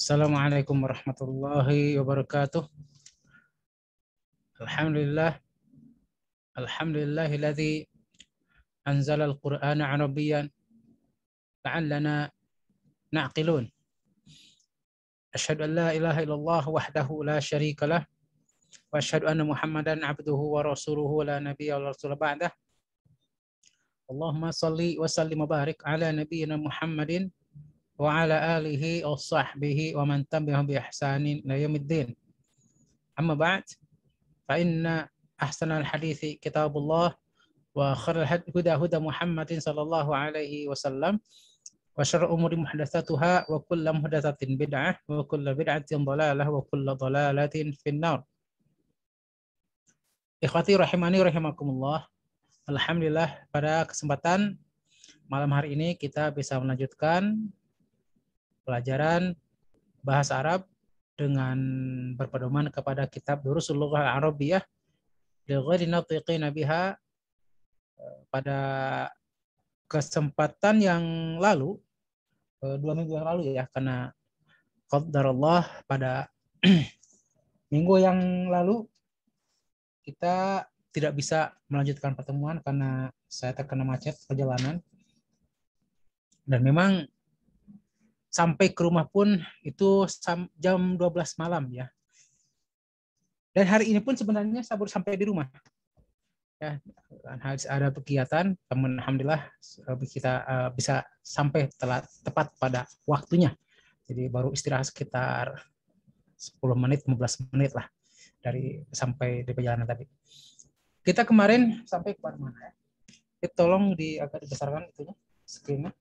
Assalamualaikum warahmatullahi wabarakatuh. Alhamdulillah. Alhamdulillahilladzi anzala al-Qur'ana Arabiyyan la'allana na'qilun. Asyhadu an la ilaha illallah wahdahu la syarika lah wa asyhadu anna Muhammadan abduhu wa rasuluhu la nabiyya wa rasul ba'dah. Allahumma shalli wa sallim wa barik ala nabiyyina Muhammadin wa ala alihi wa sahbihi wa man tabi'ahum bi ihsanin ila yaumiddin. Amma ba'd, fa inna ahsanal hadithi kitabullah wa khairal huda huda Muhammadin sallallahu alaihi wasallam wa syarrul umuri muhdatsatuha wa kullu muhdatsatin bid'ah wa kullu bid'atin dhalalah wa kullu dhalalatin finnar. Ikhwati rahimani rahimakumullah. Alhamdulillah, pada kesempatan malam hari ini kita bisa melanjutkan pelajaran bahasa Arab dengan berpedoman kepada kitab Durusul Lughah Arabiyyah li ghairi natiqina biha. Pada kesempatan yang lalu, 2 minggu yang lalu ya, karena qadarullah pada minggu yang lalu kita tidak bisa melanjutkan pertemuan karena saya terkena macet perjalanan, dan memang sampai ke rumah pun itu jam 12 malam ya. Dan hari ini pun sebenarnya saya baru sampai di rumah. Ya, ada kegiatan, namun alhamdulillah kita bisa sampai tepat pada waktunya. Jadi baru istirahat sekitar 10 menit, 15 menit lah dari sampai di perjalanan tadi. Kita kemarin sampai ke mana ya? Tolong agak dibesarkan itunya, screen-nya.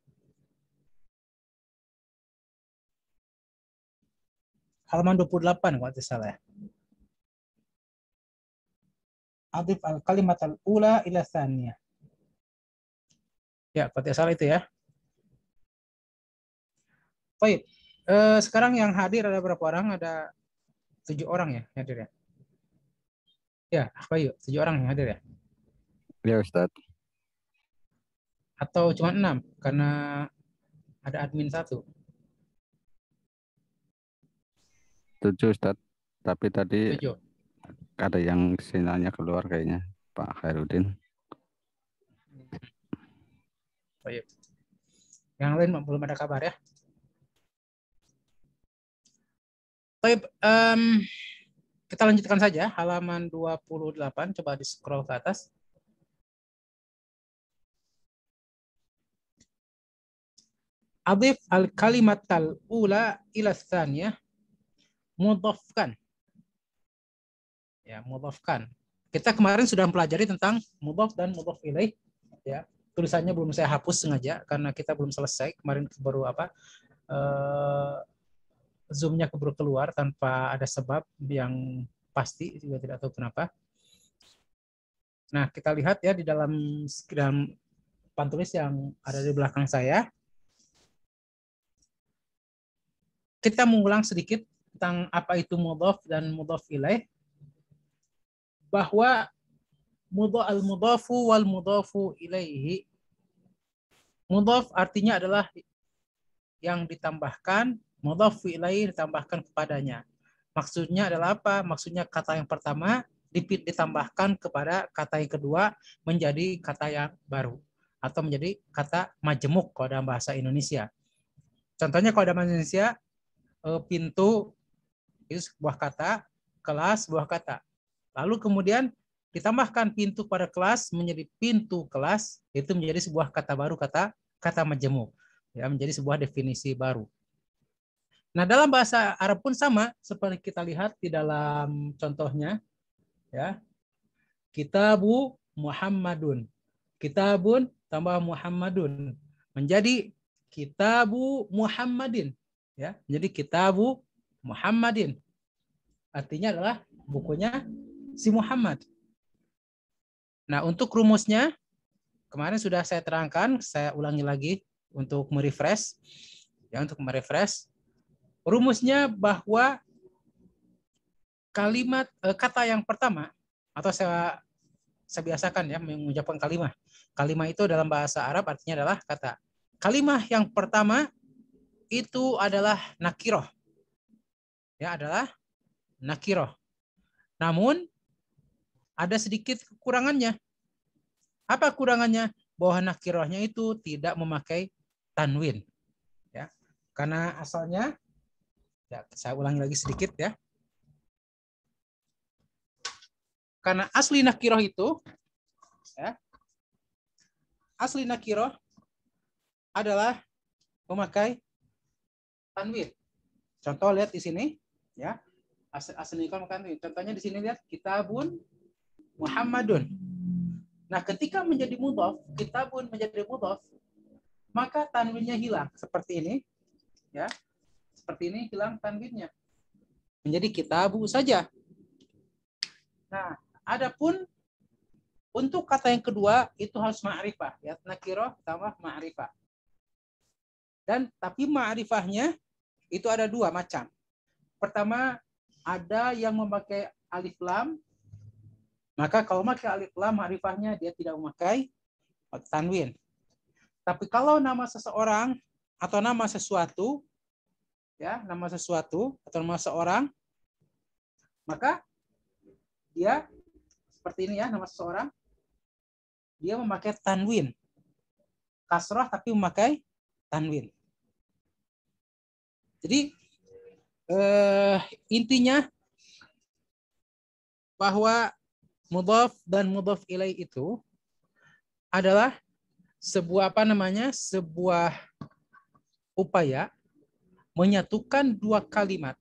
Halaman 28 kalau tidak salah ya. Adif al-kalimat al-ula ila tsaniyah. Ya, kalau tidak salah itu ya. Baik. Sekarang yang hadir ada berapa orang? Ada 7 orang ya hadir ya. Ya, Bayu, 7 orang yang hadir ya. Ya Ustaz. Atau cuma 6 karena ada admin 1. 7 Ustaz. Tapi tadi 7. ada yang sinyalnya keluar kayaknya, Pak Khairuddin. Baik. Yang lain belum ada kabar ya. Baik, kita lanjutkan saja halaman 28, coba di scroll ke atas. Adif al-kalimat al-ula ila tsaniyah, mudhafkan. Ya, mudhafkan. Kita kemarin sudah mempelajari tentang mudhaf dan mudhaf ilaih ya. Tulisannya belum saya hapus sengaja karena kita belum selesai. Kemarin baru zoom-nya keburu keluar tanpa ada sebab yang pasti, juga tidak tahu kenapa. Nah, kita lihat ya di dalam papan tulis yang ada di belakang saya. Kita mengulang sedikit tentang apa itu mudhaf dan mudhaf ilaih. Bahwa al-mudhafu wal mudhafu ilaihi. Mudhaf artinya adalah yang ditambahkan, mudhafu ilaihi ditambahkan kepadanya. Maksudnya adalah apa? Maksudnya kata yang pertama ditambahkan kepada kata yang kedua menjadi kata yang baru atau menjadi kata majemuk kalau dalam bahasa Indonesia. Contohnya kalau dalam bahasa Indonesia, pintu itu sebuah kata, kelas sebuah kata. Lalu kemudian ditambahkan pintu pada kelas menjadi pintu kelas, itu menjadi sebuah kata baru, kata majemuk. Ya, menjadi sebuah definisi baru. Nah, dalam bahasa Arab pun sama seperti kita lihat di dalam contohnya ya. Kitabu Muhammadun. Kitabun tambah Muhammadun menjadi Kitabu Muhammadin. Ya, jadi Kitabu Muhammadin. Artinya adalah bukunya si Muhammad. Nah, untuk rumusnya kemarin sudah saya terangkan, saya ulangi lagi untuk merefresh. Ya, untuk merefresh. Rumusnya bahwa kalimat kata yang pertama, atau saya biasakan ya mengucapkan kalimah. Kalimah itu dalam bahasa Arab artinya adalah kata. Kalimah yang pertama itu adalah nakiroh. ya adalah nakiroh. Namun ada sedikit kekurangannya. Apa kurangannya? Bahwa nakirohnya itu tidak memakai tanwin. Ya. Karena asalnya, ya, saya ulangi lagi sedikit ya. Karena asli nakiroh itu, ya, asli nakiroh adalah memakai tanwin. Contoh lihat di sini, ya. Asli nakiroh memakai tanwin. Contohnya di sini lihat kitabun Muhammadun. Nah, ketika menjadi mudhaf, kitabun menjadi mudhaf, maka tanwinnya hilang seperti ini, ya. Seperti ini hilang tanwinnya. Menjadi kitabu saja. Nah, adapun untuk kata yang kedua itu harus ma'rifah, ya, nakirah tambah ma'rifah. Dan tapi ma'rifahnya itu ada dua macam. Pertama, ada yang memakai alif lam. Maka kalau memakai alif lam, ma'rifahnya dia tidak memakai tanwin. Tapi kalau nama seseorang atau nama sesuatu, ya, nama sesuatu atau nama seorang, maka dia seperti ini ya, nama seseorang, dia memakai tanwin. Kasrah tapi memakai tanwin. Jadi intinya bahwa mudhaf dan mudhaf ilaih itu adalah sebuah sebuah upaya menyatukan dua kalimat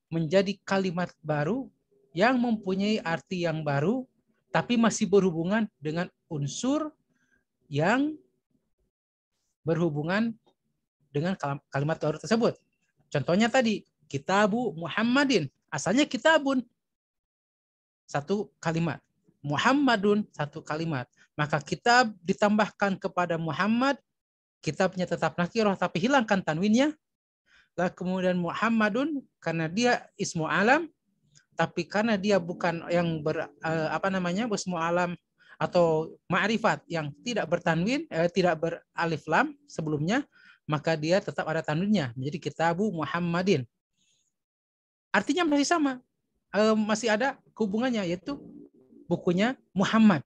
menjadi kalimat baru yang mempunyai arti yang baru tapi masih berhubungan dengan unsur yang berhubungan dengan kalimat baru tersebut. Contohnya tadi, kitabu Muhammadin. Asalnya kitabun, satu kalimat. Muhammadun, satu kalimat. Maka kitab ditambahkan kepada Muhammad, kitabnya tetap nakirah tapi hilangkan tanwinnya. Lalu kemudian Muhammadun, karena dia ismu alam, tapi karena dia bukan yang ismu alam atau ma'rifat yang tidak bertanwin, tidak beralif lam sebelumnya, maka dia tetap ada tanwinnya menjadi kitabu Muhammadin. Artinya masih sama, masih ada hubungannya, yaitu bukunya Muhammad,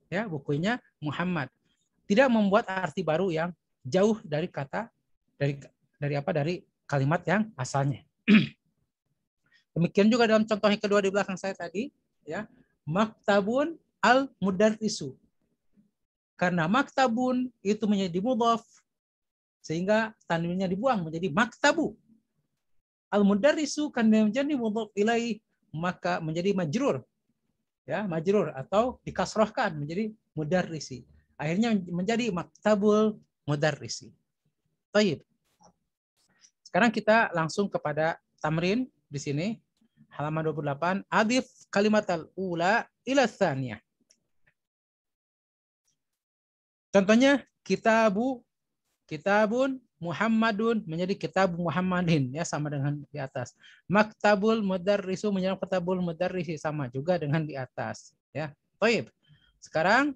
ya, bukunya Muhammad. Tidak membuat arti baru yang jauh dari kata dari kalimat yang asalnya. Demikian juga dalam contoh yang kedua di belakang saya tadi, ya, maktabun al mudarrisu. Karena maktabun itu menjadi mudhaf, sehingga tanwinnya dibuang menjadi maktabu. Al-mudarrisu karena menjadi mudhaf ilaih maka menjadi majrur. Ya, majrur atau dikasrohkan menjadi mudarrisi. Akhirnya menjadi maktabul mudarrisi. Baik. Sekarang kita langsung kepada tamrin di sini halaman 28, adif kalimat al-ula ila tsaniyah. Contohnya kitabun Muhammadun menjadi kitab Muhammadin, ya, sama dengan di atas. Maktabul mudarrisu menjadi maktabul mudarrisi, sama juga dengan di atas, ya. Baik. Sekarang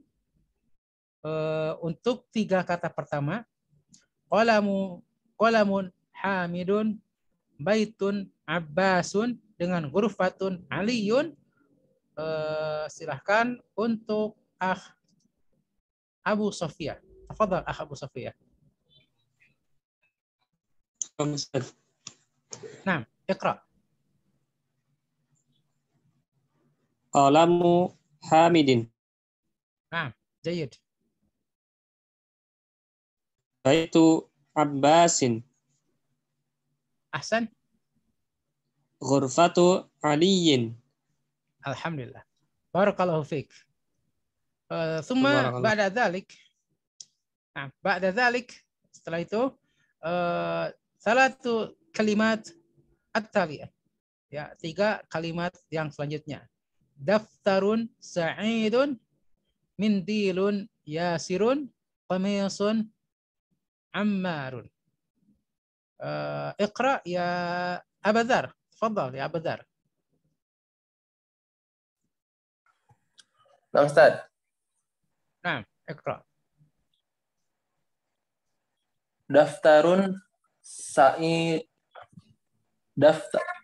untuk tiga kata pertama, qalamun hamidun, baitun abbasun dengan ghurfatun aliyun. Silahkan untuk Abu Sofia. Tafadhal Abu Sofia. Nah, iqra. Qalamu hamidin. Nah, jayid. Baitu abbasin. Ahsan. Ghurfatu aliyin. Alhamdulillah. Barakallahu fiik. Thumma ba'da dzalik. Nah, ba'da dzalik, setelah itu salatu kalimat at-taliyah. Ya, tiga kalimat yang selanjutnya. Daftarun sa'idun, mindilun yasirun, qamisun ammarun. Iqra ya Abu Dzar. Tafadhal ya Abu Dzar. Nah, Ustaz. Nah, iqra. Daftarun sa'id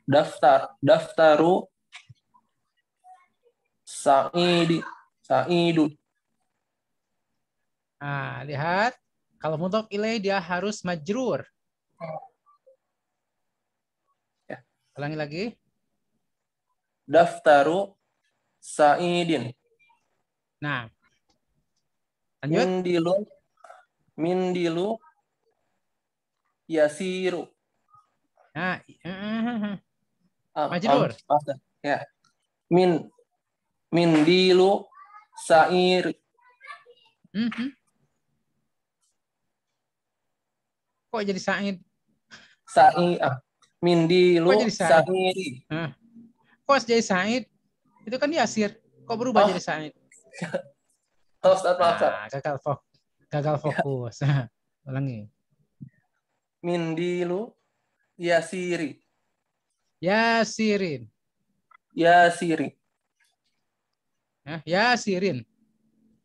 Daftaru Sa'idun. Nah, lihat. Kalau mudhaf ilaih dia harus majrur. Ya. Ulangi lagi. Daftaru Sa'idin. Nah. Lanjut. Mindilu Yasiru. Nah, majrur. Ya. Mindilu Sa'ir. Kok jadi Sa'id? Mindilu Kok jadi Sa'id? Sa'iri. Kok jadi Sa'id? Itu kan Yasir. Kok berubah jadi Sa'id? Gagal fokus. Ulangi. Mindilu Yasiri. Yasirin.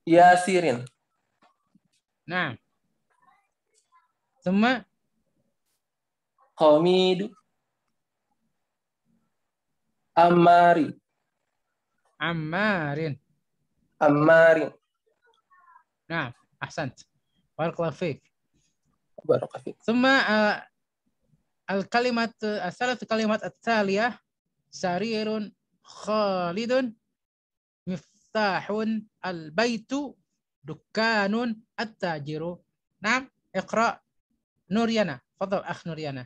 Yasirin. Nah. Semua Qamidu Ammarin. Nah, ahsant. Barakallahu fiik. Barakallahu fiik. Semua الثلاث كلمات التالية سرير خالد مفتاح البيت دكان التاجر. نعم اقرأ نوريانا. تفضل أخ نوريانا.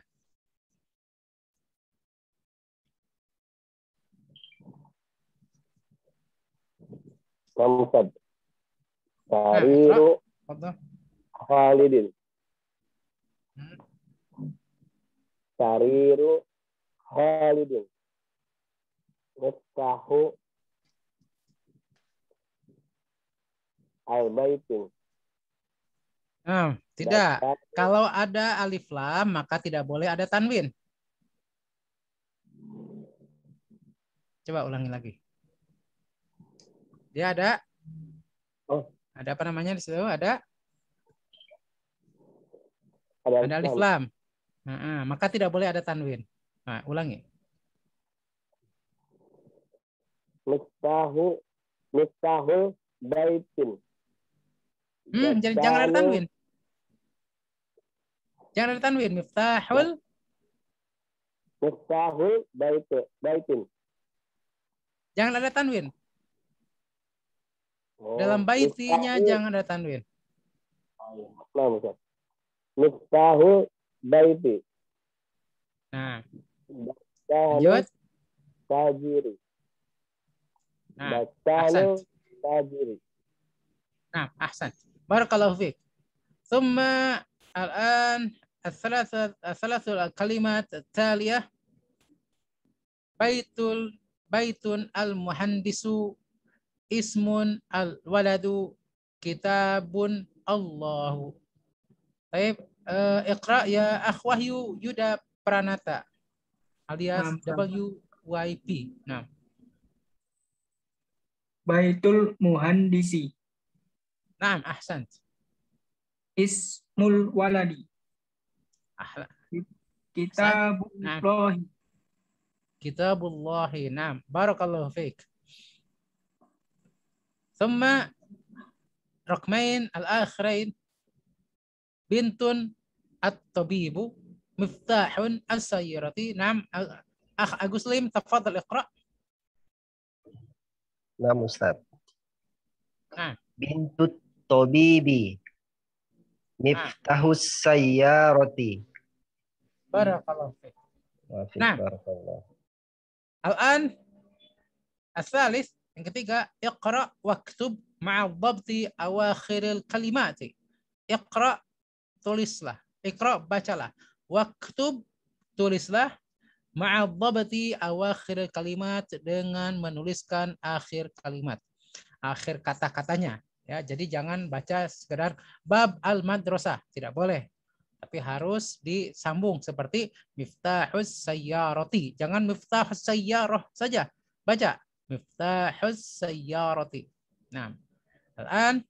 Namsad. Sariru Khalidin. Sariru Khalidin. Miftahu al-baitin. Tidak. Kalau ada alif lam maka tidak boleh ada tanwin. Coba ulangi lagi. Dia ada ada apa namanya di situ? Ada alif lam. Maka tidak boleh ada tanwin. Nah, ulangi. Miftahul baitin. Jangan ada tanwin. Jangan ada tanwin. Miftahul baitin. Jangan ada tanwin. Dalam baitinya jangan ada tanwin. Miftahul baiti. Nah. Lanjut. Tajiri. Nah, ahsan. Tajiri. Nah, ahsan. Barakallahu fiik. ثم الآن الثلاث الكلمات التالية بيت المهندس اسم الولد كتاب الله. Baik, Iqra ya Akh Wahyu Yuda Pranata alias WYP. Nah. Baitul Muhandisi. Naam, ahsan. Ismul waladi. Kitabullahi. Kitabullahi. Naam, barakallahu fiik. ثم رقمين الآخرين بنت الطبيب مفتاح السيارة. نعم أخ أغسلم تفضل اقرأ. نعم أستاذ. نعم. بنت الطبيب مفتاح السيارة. بارك الله فيك. نعم. بارك الله. الآن الثالث yang ketiga اقرأ واكتب مع ضبط أواخر الكلمات. اقرأ tulislah, iqra bacalah, waktub tulislah, ma'adzabati awakhir kalimat dengan menuliskan akhir kalimat, akhir kata-katanya. Ya, jadi jangan baca sekedar bab al-madrasah, tidak boleh. Tapi harus disambung seperti miftahus sayyarati. Jangan miftahus sayyarah saja. Baca miftahus sayyarati. Nah, الآن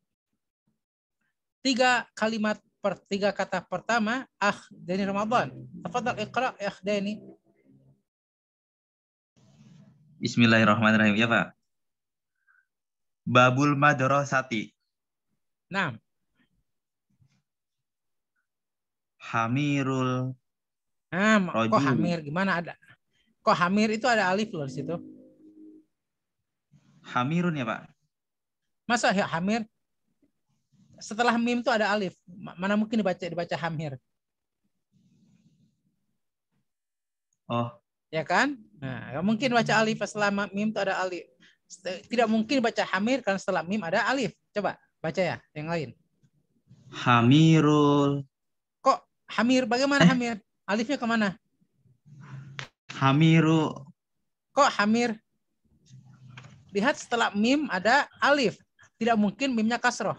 tiga kata pertama Akh Dani Ramadan. Tafadhal iqra ya Akh Dani. Bismillahirrahmanirrahim. Ya, Pak. Babul madrasati. Nah, Hamirul kok rojuli. hamir gimana ada? Kok hamir itu ada alif loh di situ. Hamirun ya, Pak? Masa ya hamir setelah mim itu ada alif? Mana mungkin dibaca hamir? Oh, Ya kan? Nah, nggak mungkin baca alif setelah mim itu ada alif. Tidak mungkin baca hamir karena setelah mim ada alif. Coba baca ya yang lain. hamirul. Kok hamir? Bagaimana hamir? Alifnya kemana? Hamiru. Kok hamir? Lihat setelah mim ada alif. Tidak mungkin mimnya kasroh.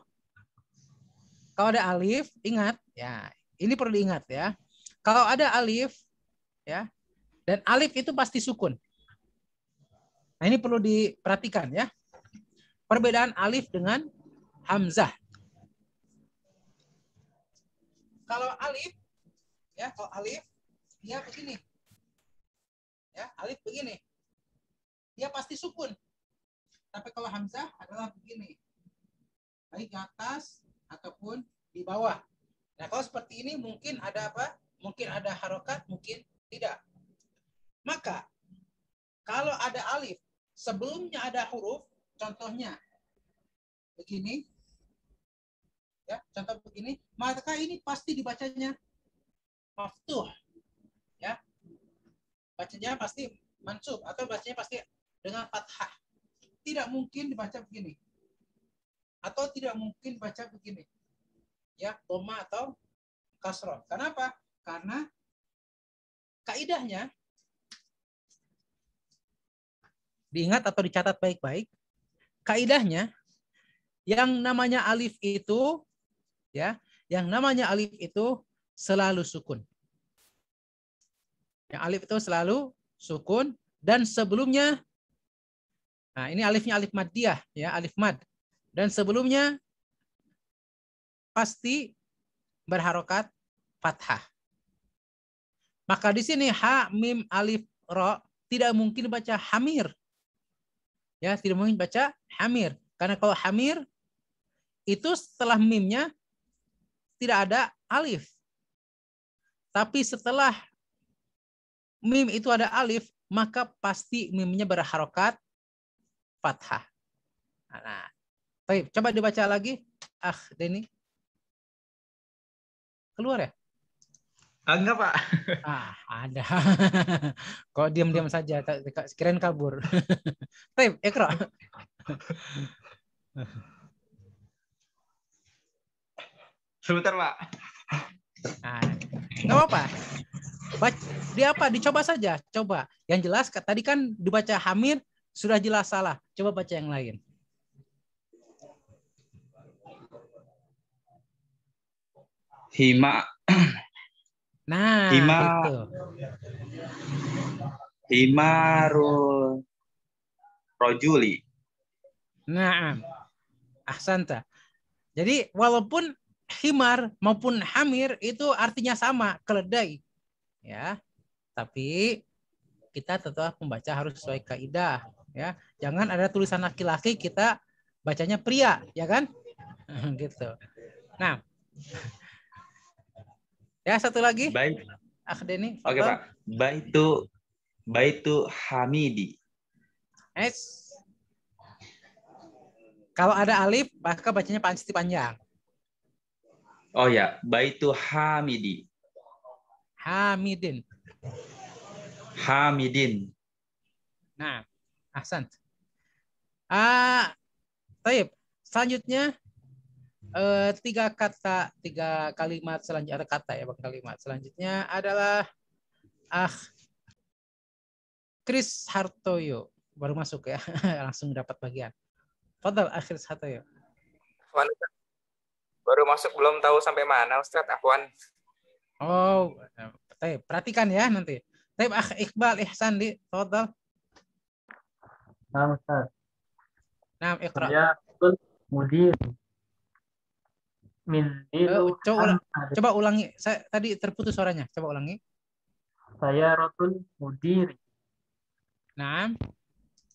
Kalau ada alif, ingat ya. Ini perlu diingat ya. Kalau ada alif, ya, dan alif itu pasti sukun. Nah ini perlu diperhatikan ya. Perbedaan alif dengan hamzah. Kalau alif, ya, kalau alif dia begini, ya, alif begini, dia pasti sukun. Tapi kalau hamzah adalah begini, baik di atas ataupun di bawah. Nah kalau seperti ini mungkin ada apa? Mungkin ada harokat, mungkin tidak. Maka kalau ada alif sebelumnya ada huruf, contohnya begini, ya, contoh begini, maka ini pasti dibacanya maftuh, ya, bacanya pasti mansub atau bacanya pasti dengan fathah. Tidak mungkin dibaca begini, atau tidak mungkin baca begini, ya, dhamma atau kasroh. Kenapa? Karena kaidahnya diingat atau dicatat baik-baik. Kaidahnya yang namanya alif itu, ya, yang namanya alif itu selalu sukun. Yang alif itu selalu sukun dan sebelumnya, nah ini alifnya alif maddiyah, ya, alif mad. Dan sebelumnya pasti berharokat fathah. Maka di sini ha mim alif ro tidak mungkin baca hamir. Ya, tidak mungkin baca hamir. Karena kalau hamir itu setelah mimnya tidak ada alif. Tapi setelah mim itu ada alif, maka pasti mimnya berharokat fathah. Nah, baik, coba dibaca lagi. Denny. Keluar ya? Enggak, Pak. Ada. Kok diam-diam saja, kirain kabur. Baik, Iqra. Sebentar, Pak. Nggak apa-apa. Dia apa? Dicoba saja. Coba. Yang jelas tadi kan dibaca hamir sudah jelas salah. Coba baca yang lain. Hima. Nah, itu. Himarul rojuli. Nah, ahsanta. Jadi walaupun himar maupun hamir itu artinya sama, keledai. Ya. Tapi kita tetap membaca harus sesuai kaidah, ya. Jangan ada tulisan laki-laki kita bacanya pria, ya kan? Gitu. Nah. Ya, satu lagi. Baik. Denny. Oke, Pak. Baitu Hamidi. Kalau ada alif, maka bacanya pasti panjang. Oh ya, Baitu Hamidi. Hamidin. Nah, ahsan. Baik. Selanjutnya 3 kalimat selanjutnya, ada kata ya, Bang, kalimat selanjutnya adalah Chris Hartoyo baru masuk ya. Langsung dapat bagian. Fadal Chris Hartoyo. Baru masuk, belum tahu sampai mana Ustadz. Afwan. Oh, perhatikan ya nanti. Iqbal Ihsan di Fadal. Nah, Ustaz. Nah, Iqra. Ya, mudir. Coba ulangi. Saya tadi terputus suaranya. Coba ulangi. Saya rotul mudir. Nah.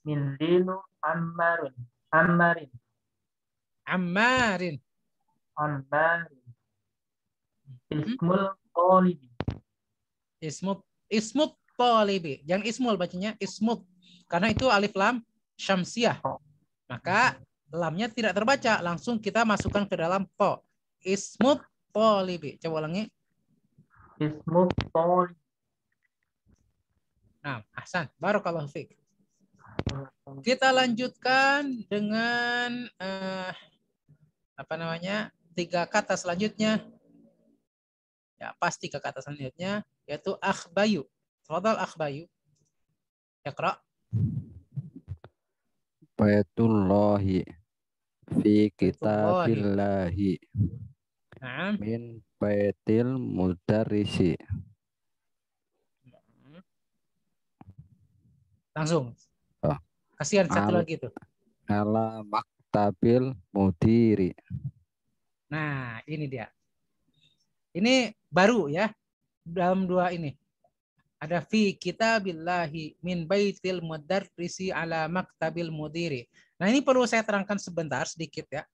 Mindilu Ammarin. Ammarin. Ammarin. Ammarin. Ismul Talibi. Ismut talibi. Jangan ismul bacanya ismut. Karena itu alif lam syamsiah. Maka lamnya tidak terbaca. Langsung kita masukkan ke dalam po. Ismut talibi. Coba ulangi. Ismul Talibi. Nah, ahsan. Barakallahu fiik. Kita lanjutkan dengan tiga kata selanjutnya. Ya, pasti ke kata selanjutnya yaitu akhbayu. Tafadhal akhbayu. Iqra. Baitullahi fi kitabillahi Naam. min baitil mudarrisi. Langsung. Oh. Kasihan satu lagi itu. Ala maktabil mudiri. Nah, ini dia. Ini baru ya. Dalam dua ini. Ada fi kitabillahi min baitil mudarrisi ala maktabil mudiri. Nah, ini perlu saya terangkan sebentar sedikit ya.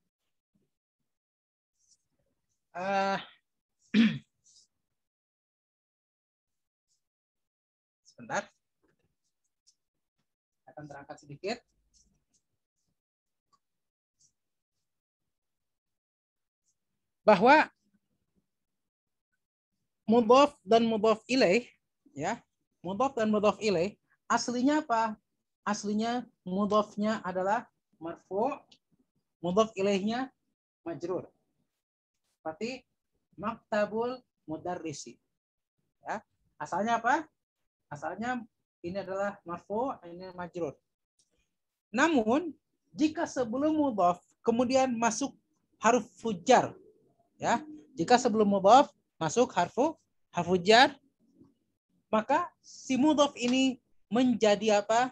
Sebentar. Saya akan terangkan sedikit. Bahwa mudhaf dan mudhaf ilaih ya, mudhaf dan mudhaf ilaih aslinya apa? Aslinya mudhafnya adalah marfu', mudhaf ilaihnya majrur. Seperti maktabul mudarrisi. Ya, asalnya apa? Asalnya ini adalah marfu', ini majrur. Namun jika sebelum mudhaf kemudian masuk harfu jar, ya, jika sebelum mudhaf masuk harfu jar, maka si mudhaf ini menjadi apa?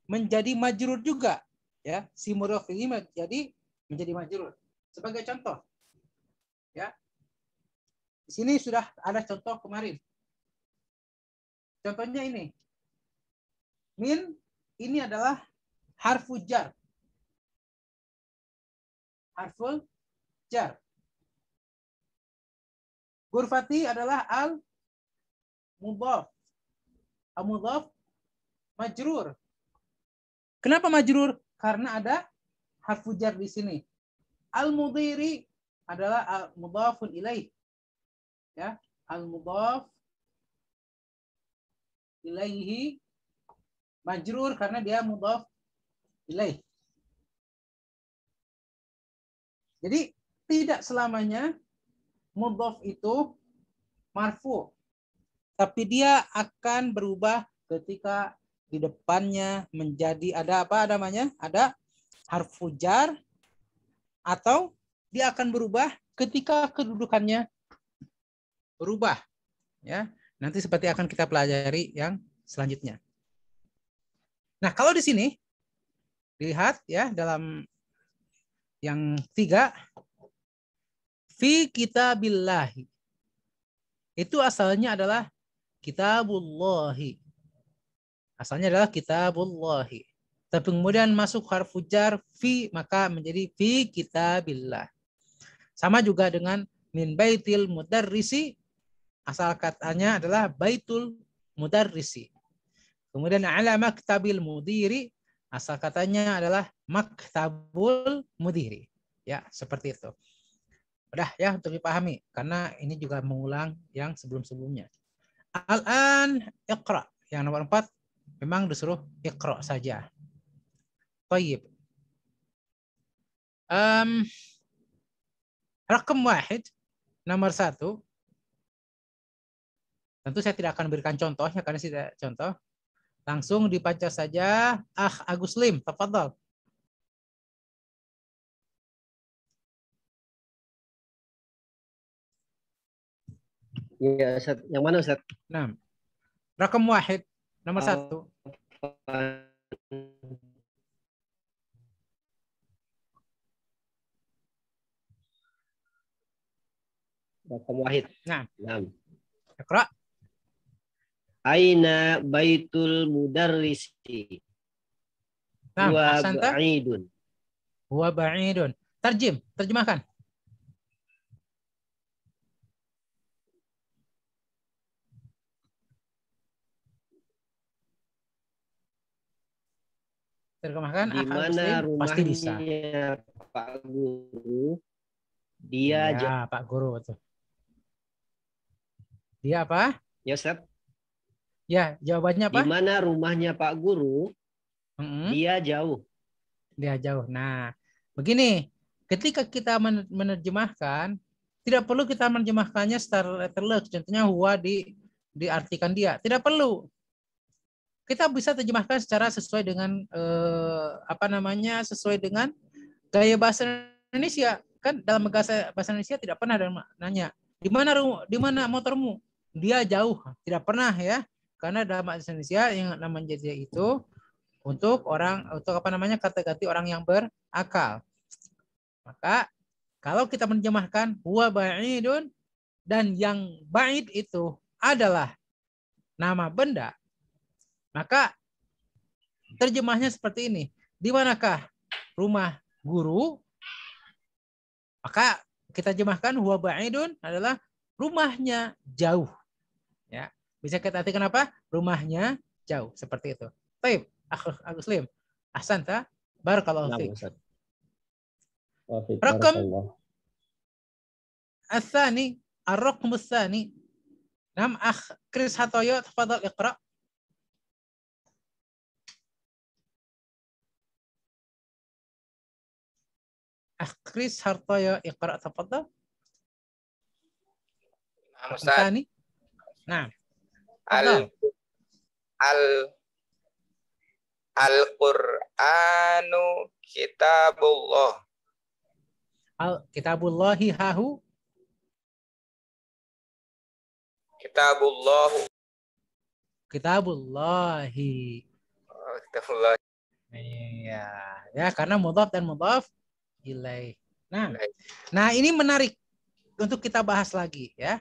Menjadi majrur juga, ya. Si mudhaf ini menjadi majrur. Sebagai contoh, ya. Di sini sudah ada contoh kemarin. Contohnya ini. Min ini adalah harfu jar. Harful jar. Ghurfati adalah al-mudhaf. Al-mudhaf majrur. Kenapa majrur? Karena ada harfu jar di sini. Al-mudhiri adalah al-mudhafun ilaih. Ya, al-mudhaf ilaihi majrur karena dia mudhaf ilaih. Jadi tidak selamanya mudhaf itu marfu, tapi dia akan berubah ketika di depannya menjadi ada apa namanya? Ada harfu jar, atau dia akan berubah ketika kedudukannya berubah. Ya, nanti seperti akan kita pelajari yang selanjutnya. Nah, kalau di sini lihat ya dalam yang 3, fi kitabillahi. Itu asalnya adalah kitabullahi. Asalnya adalah kitabullahi. Tapi kemudian masuk harfu jar fi, maka menjadi fi kitabillah. Sama juga dengan min baitil mudarrisi. Asal katanya adalah baitul mudarrisi. Kemudian ala maktabil mudiri. Asal katanya adalah maktabul mudiri. Ya, seperti itu. Udah ya untuk dipahami, karena ini juga mengulang yang sebelum-sebelumnya. Al-an iqra. Yang nomor 4 memang disuruh iqra saja. Tayyib. Rakam 1, nomor 1. Tentu saya tidak akan berikan contohnya karena tidak contoh. Langsung dibaca saja. Agus Lim, tafadhal. Ya, Ustaz. Yang mana, Ustaz? Nah, rakam 1, nomor 1. Rakam 1. Nah. 6. Iqra. Aina baitul mudarrisi. Nah, Huwa ahsanta. ba'idun. Huwa ba'idun. Terjemahkan. Terjemahkan. Di mana pasti bisa. rumahnya Pak Guru? Dia Ya, Pak Guru tuh. Dia apa? Ya, Ustaz. Ya, jawabannya apa? Di mana rumahnya Pak Guru? Dia jauh. Dia jauh. Nah, begini, ketika kita menerjemahkan, tidak perlu kita menerjemahkannya secara letterless. Contohnya huwa diartikan dia. Tidak perlu. Kita bisa terjemahkan secara sesuai dengan sesuai dengan gaya bahasa Indonesia. Kan dalam bahasa Indonesia tidak pernah ada nanya di mana motormu? Dia jauh, tidak pernah ya. Karena dalam bahasa Indonesia yang namanya dia itu untuk kata ganti orang yang berakal. Maka kalau kita menerjemahkan huwa ba'idun dan yang ba'id itu adalah nama benda, maka terjemahnya seperti ini. Di manakah rumah guru? Maka kita terjemahkan huwa ba'idun adalah rumahnya jauh. Ya, bisa kita artikan apa? Rumahnya jauh, seperti itu. Baik, Agus Lim. Ahsanta. Barakallahu fiik. Rakam الثاني الرقم الثاني. نعم أخ كريس هاتويو تفضل اقرأ. أخ كريس هاتويو اقرأ تفضل. نعم أستاذ. الثاني. نعم. Al-Qur'anu kitabullah. Kitabullahi hahu. Kitabullahi. Oh, kitabullah. Iya, ya karena mudhaf dan mudhaf ilaih. Nah, ini menarik untuk kita bahas lagi ya.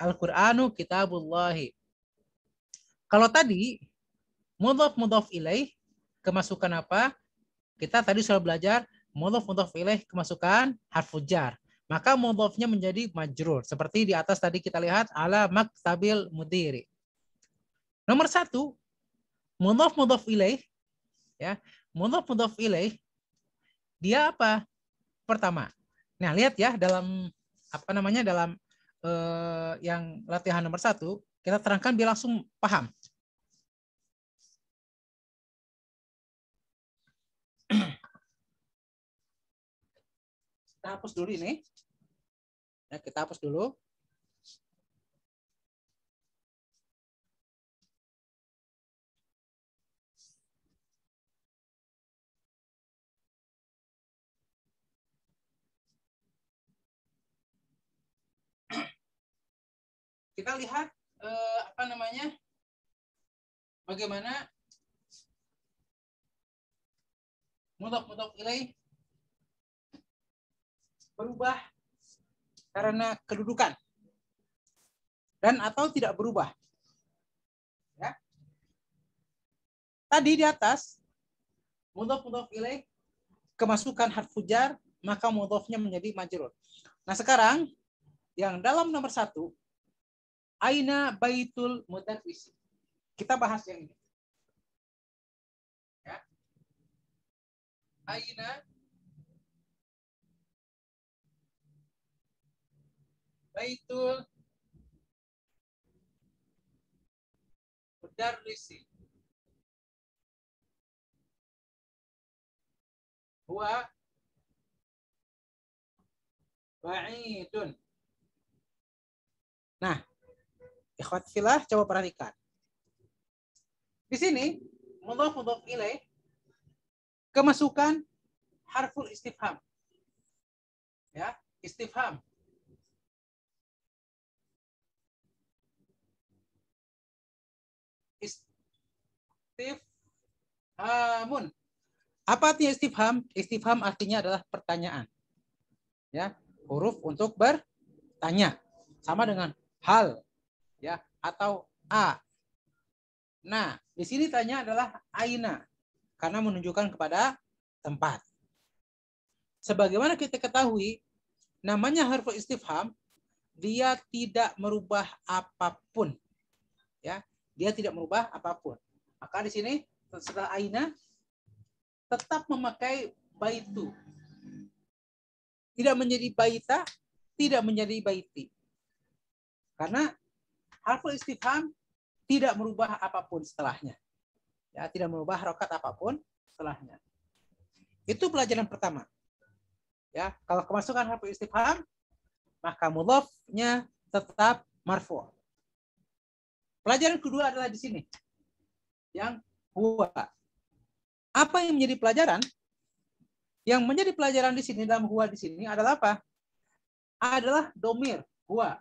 Al-Qur'anu kitabullahi. Kalau tadi mudhaf ilaih kemasukan apa? Kita tadi sudah belajar mudhaf ilaih kemasukan harfu jar. Maka mudhafnya menjadi majrur. Seperti di atas tadi kita lihat ala maktabil mudiri. Nomor 1, mudhaf ilaih ya. Mudhaf ilaih dia apa? Pertama. Nah, lihat ya dalam dalam yang latihan nomor 1, kita terangkan biar langsung paham. Kita hapus dulu ini. Ya, kita hapus dulu. Kita lihat bagaimana mudhaf ilaih berubah karena kedudukan dan atau tidak berubah. Ya. Tadi di atas mudhaf ilaih kemasukan harfu jar, maka mudhafnya menjadi majrur. Nah, sekarang yang dalam nomor 1, aina baitul mudarris. Kita bahas yang ini. Ya. Aina baitul mudarrisi. Huwa ba'idun. Nah, ikhwat fillah, coba perhatikan. Di sini mudhaf ilaih kemasukan harful istifham. Ya, istifham. Istifhamun. Apa artinya istifham? Istifham artinya adalah pertanyaan. Ya, huruf untuk bertanya. Sama dengan hal, ya, atau a. Nah, di sini tanya adalah aina. karena menunjukkan kepada tempat. Sebagaimana kita ketahui, namanya harfu istifham, dia tidak merubah apapun. Ya, dia tidak merubah apapun. Maka di sini setelah aina tetap memakai baitu. Tidak menjadi baita, tidak menjadi baiti. Karena harfu istifham tidak merubah apapun setelahnya. Ya, tidak merubah harokat apapun setelahnya. Itu pelajaran pertama. Ya, kalau kemasukan harfu istifham, maka mudhafnya tetap marfu'. Pelajaran kedua adalah di sini. Yang huwa. Apa yang menjadi pelajaran? Yang menjadi pelajaran di sini dalam huwa di sini adalah apa? Adalah domir, huwa.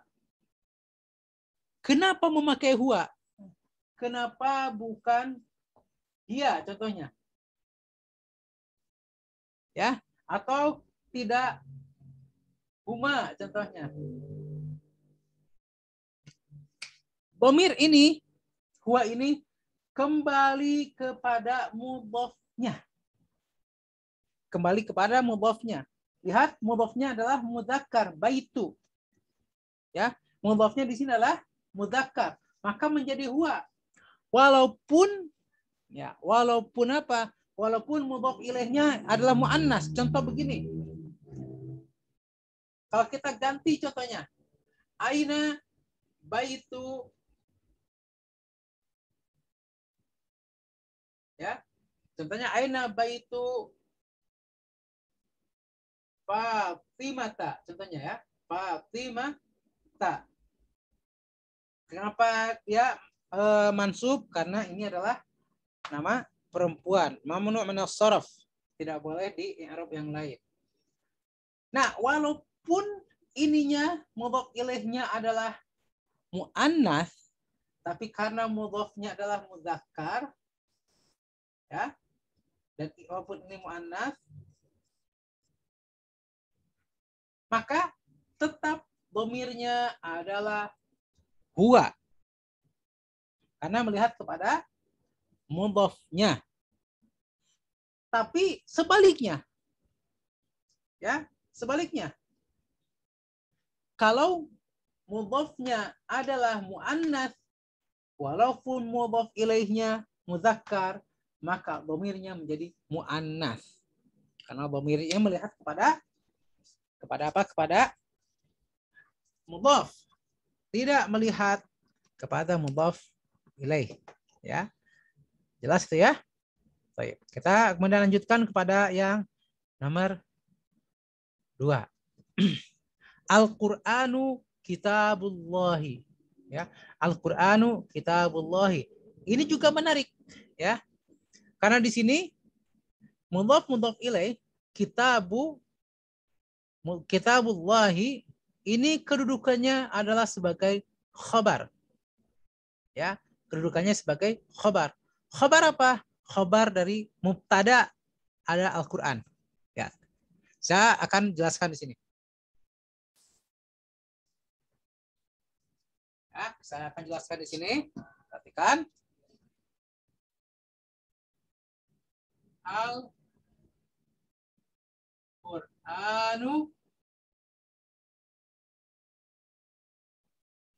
Kenapa memakai huwa? Kenapa bukan dia contohnya? Ya, atau tidak huma contohnya. Domir ini, huwa ini kembali kepada mudhafnya. Kembali kepada mudhafnya. Lihat, mudhafnya adalah mudzakkar, baitu. Ya, mudhafnya di sini adalah mudzakkar, maka menjadi huwa. Walaupun apa? Walaupun mudhaf ilaihnya adalah muannas. Contoh begini. Kalau kita ganti contohnya, aina baitu, ya, contohnya aina baitu Fatimata, contohnya ya, Fatimata. Kenapa dia mansub? Karena ini adalah nama perempuan. Mamnu' min as-sarf, tidak boleh di i'rab yang lain. Nah, walaupun ininya mudhaf ilaihnya adalah muannas, tapi karena mudhafnya adalah mudzakkar, ya, dan walaupun ini muannas, maka tetap domirnya adalah huwa. Karena melihat kepada mudhafnya. Tapi sebaliknya. Ya, sebaliknya. Kalau mudhafnya adalah muannas, walaupun mudhaf ilaihnya mudzakkar, maka domirnya menjadi muannas. Karena domirnya melihat kepada apa? Kepada mudhaf. Tidak melihat kepada mudhaf ilaih. Ya. Jelas itu ya? Baik. Kita kemudian lanjutkan kepada yang nomor 2. Al-Qur'anu kitabullahi. Ya. Al-Qur'anu kitabullahi. Ini juga menarik, ya. Karena di sini mudhaf ilaih, kitabullahi ini kedudukannya adalah sebagai khabar. Ya, kedudukannya sebagai khabar. Khabar apa? Khabar dari mubtada ada Al-Qur'an. Ya. Saya akan jelaskan di sini. Ya, saya akan jelaskan di sini. Perhatikan. Al-Qur'anu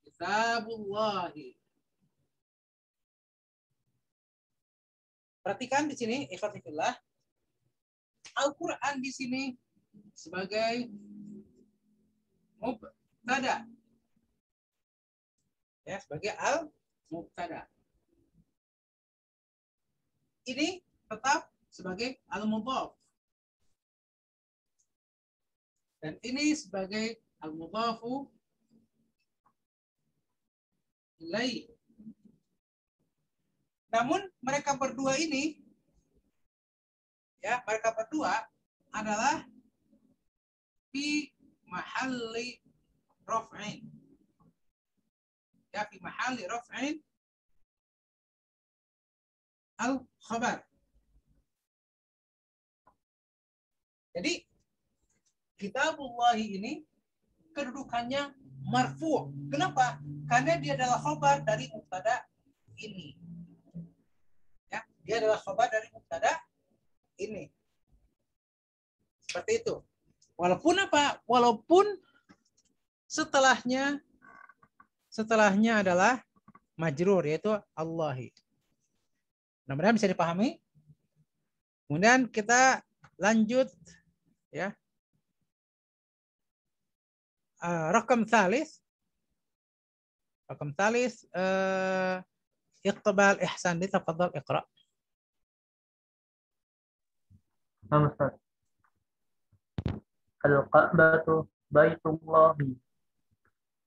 kitabullahi. Perhatikan di sini, ikhwatifillah. Al-Qur'an di sini sebagai mubtada. Ya, sebagai al-mubtada. Ini tetap sebagai al-mudhaf. Dan ini sebagai al-mudhafu ilaih. Namun mereka berdua ini, ya, mereka berdua adalah fi mahalli raf'in. Ya, fi mahalli raf'in al-khabar. Jadi kitabullahi ini kedudukannya marfu'. Kenapa? Karena dia adalah khabar dari mubtada ini. Ya, dia adalah khabar dari mubtada Seperti itu. Walaupun apa? Walaupun setelahnya adalah majrur, yaitu Allahi. Mudah-mudahan bisa dipahami. Kemudian kita lanjut ya. Rakam thalith. Iqbal Ihsan, tafadhal iqra. Naam Ustaz. Al-Ka'batu Baitullahi.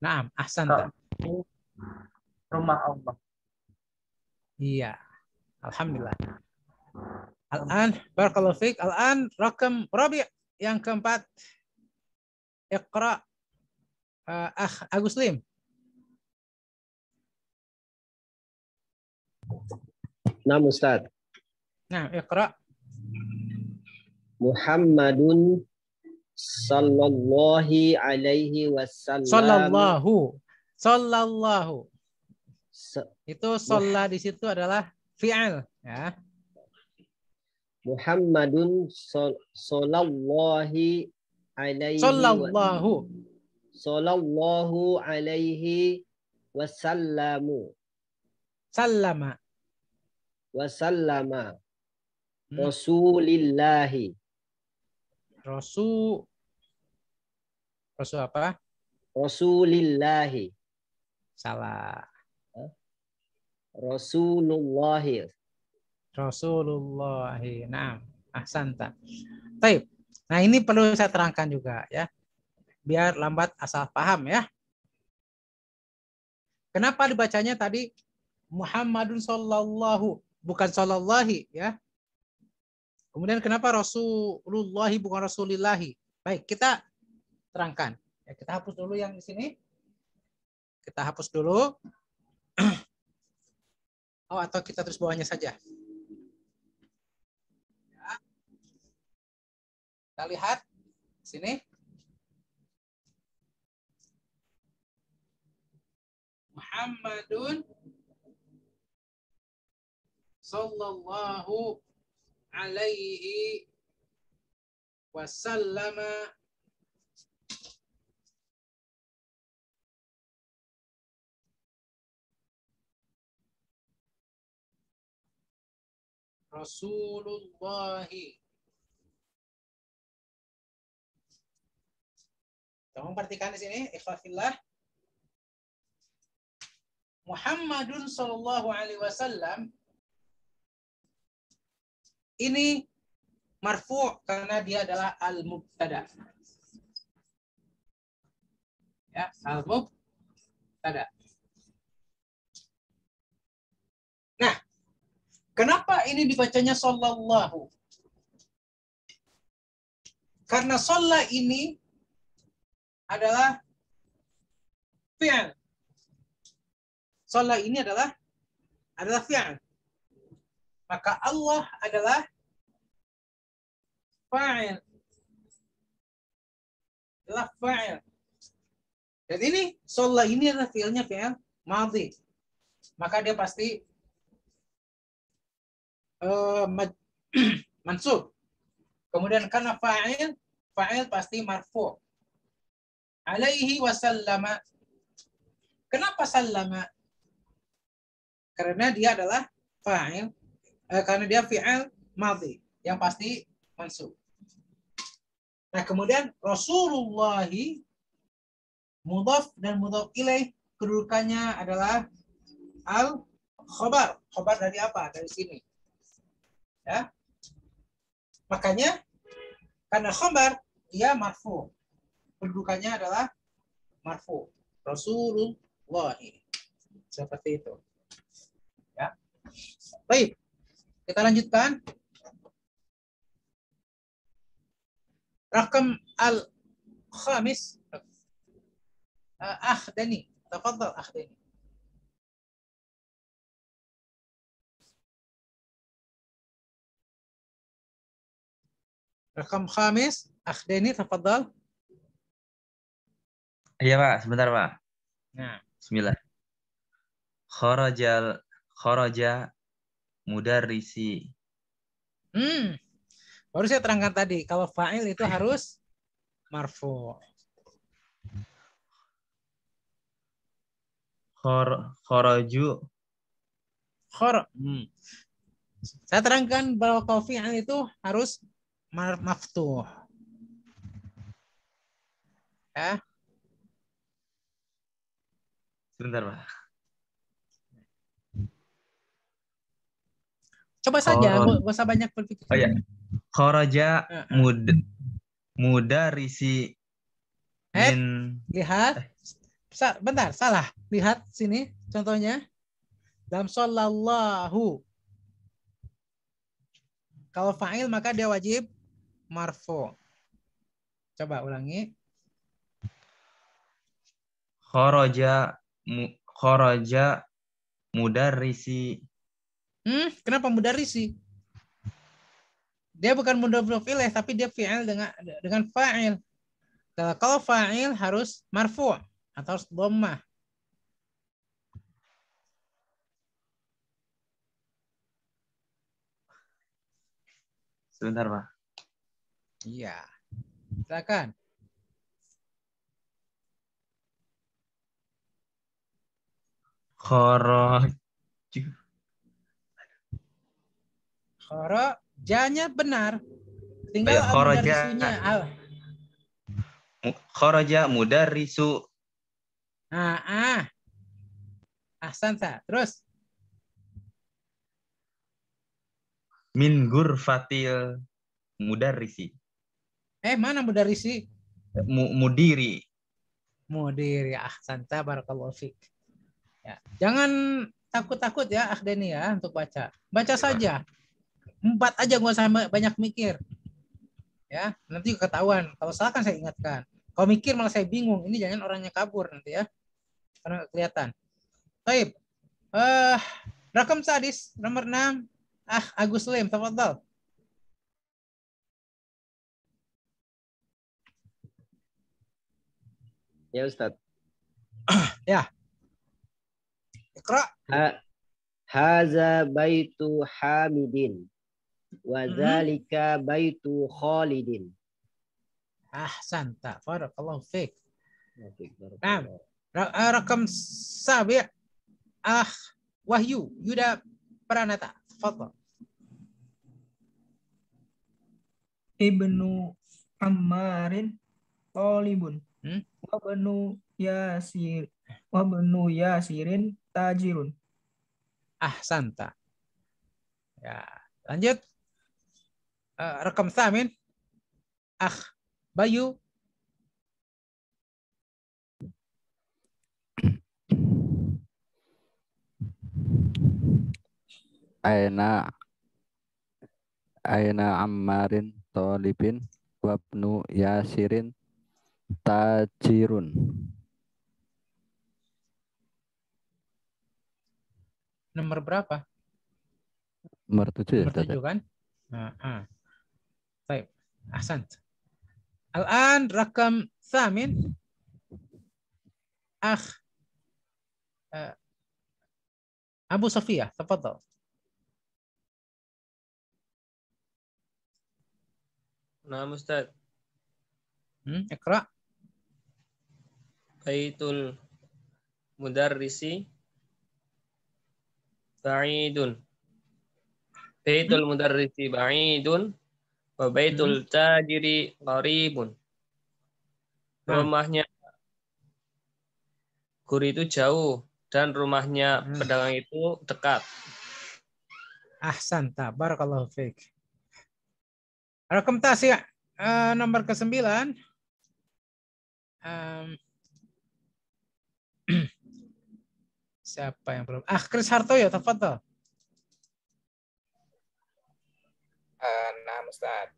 Naam, ahsanta. Rumah Allah. Iya. Alhamdulillah. Al-an barakallahu fiik. Al-an rakam rabi' yang keempat. Iqra Agus Lim. Naam Ustaz. Nah, iqra. Muhammadun sallallahu alaihi wasallam. Sallallahu. Itu sholla di situ adalah fi'il ya. Muhammadun sallallahu alaihi wasallamu. Sallama. Rasulillahi. Rasul apa? Rasulillahi. Salah. Rasulullahi. Nah, ahsanta. Baik. Nah, ini perlu saya terangkan juga ya. Biar lambat asal paham ya. Kenapa dibacanya tadi Muhammadun sallallahu, bukan sallallahi ya. Kemudian kenapa Rasulullahi bukan Rasulillahi? Baik, kita terangkan. Ya, kita hapus dulu yang di sini. Kita hapus dulu. Oh, atau kita terus bawahnya saja. Ya. Kita lihat sini. Muhammadun sallallahu alaihi wasallam Rasulullahi. Tolong perhatikan di sini, ikhwafillah. Muhammadun sallallahu alaihi wasallam ini marfu' karena dia adalah al-mubtada. Ya, al-mubtada. Nah, kenapa ini dibacanya sallallahu? Karena shalla ini adalah fi'il. Shalla ini adalah fi'il. Maka Allah adalah fa'il. Adalah fa'il. Dan ini shalla ini adalah fi'ilnya fi'il madhi. Maka dia pasti mansub. Kemudian karena fa'il pasti marfu'. Alaihi wasallama. Kenapa sallama? Karena dia adalah fa'il. Karena dia fi'il madhi yang pasti mansub. Nah, kemudian Rasulullahi mudhaf dan mudhaf ilaih kedudukannya adalah al-khabar. Khabar dari apa? Dari sini. Ya. Makanya karena khabar dia marfu. Kedudukannya adalah marfu. Rasulullahi. Seperti itu. Ya. Baik. Kita lanjutkan. Rakam al-khamis. Akhdani. Tafadhal akhdani. Rakam khamis. Akhdani. Tafadhal. Iya Pak, sebentar Pak. Nah. Bismillah. Kharaja mudarrisi. Baru saya terangkan tadi, kalau fa'il itu harus marfu. Kharaju. Saya terangkan bahwa kalau fi'il itu harus maftuh. Ya. Sebentar, Pak. Coba saja, nggak usah banyak berpikir. Oh ya. Kharaja mudarrisi lihat. Bentar, salah. Lihat sini contohnya. Dalam shollallahu. Kalau fa'il maka dia wajib marfu. Coba ulangi. Kharaja mudarrisi. Kenapa mudarrisi? Dia bukan mudhaf ilaih, tapi dia fi'il dengan fa'il. Kalau fa'il harus marfu atau harus dhammah. Sebentar, Pak. Iya. Silakan. Kharajanya benar. Tinggal mudarrisunya. Kharaja mudarrisu. Ahsanta. Terus. Min ghurfatil mudarrisi. Mana mudarrisi? Mudiri. Ahsanta, barakallahu fiik. Ya. Jangan takut-takut ya, Akhdeni ya, untuk baca. Baca saja. 4 aja, nggak usah banyak mikir. Ya, nanti ketahuan. Kalau salah kan saya ingatkan. Kalau mikir malah saya bingung. Ini jangan orangnya kabur nanti ya. Karena kelihatan. Baik. Rakam sadis nomor 6. Agus Lim, tafadhal. Ya, Ustaz. Ya. Iqra. Haza baitu Hamidin. Wa zalika baitu Khalidin. Ahsanta. Barakallahu fiik. Nah, rakam sabi' Wahyu Yuda Pranata. Tafadhal. Ibnu Ammarin Talibun. Wa benu Yasirin tajirun. Ahsanta. Ya, lanjut. Rekam samin. Bayu. Aina Ammarin Talibin wabnu Yasirin tajirun. Nomor berapa? Nomor 7 ya. Nomor 7 kan? Baik. Ahsant. Al-an rakam samin. Abu Sofia, tafadhal. Nah, Ustaz. Iqra. Baitul mudarrisi ba'idun. Baitul mudarrisi ba'idun wa baitul tajiri qaribun. Rumahnya guru itu jauh dan rumahnya pedagang itu dekat. Ahsanta, barakallahu fiik. Rakam tasya nomor ke-9. Siapa yang belum? Chris Hartoyo, tafadhal. Nah, Ustaz.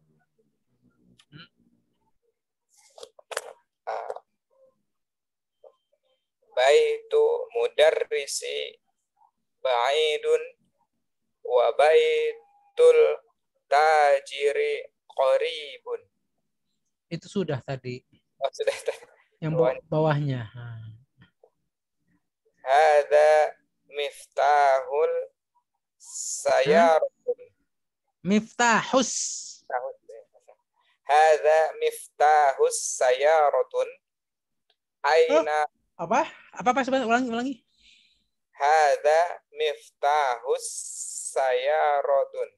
Baitu mudarrisi ba'idun wa baitul tajiri qaribun. Itu sudah tadi. Oh, sudah. Yang bawahnya. Hadza miftahul sayyaratin. Miftahus. Hadza miftahus sayaratun. Aina Apa? Apa sebentar ulangi. hadza miftahus sayaratun.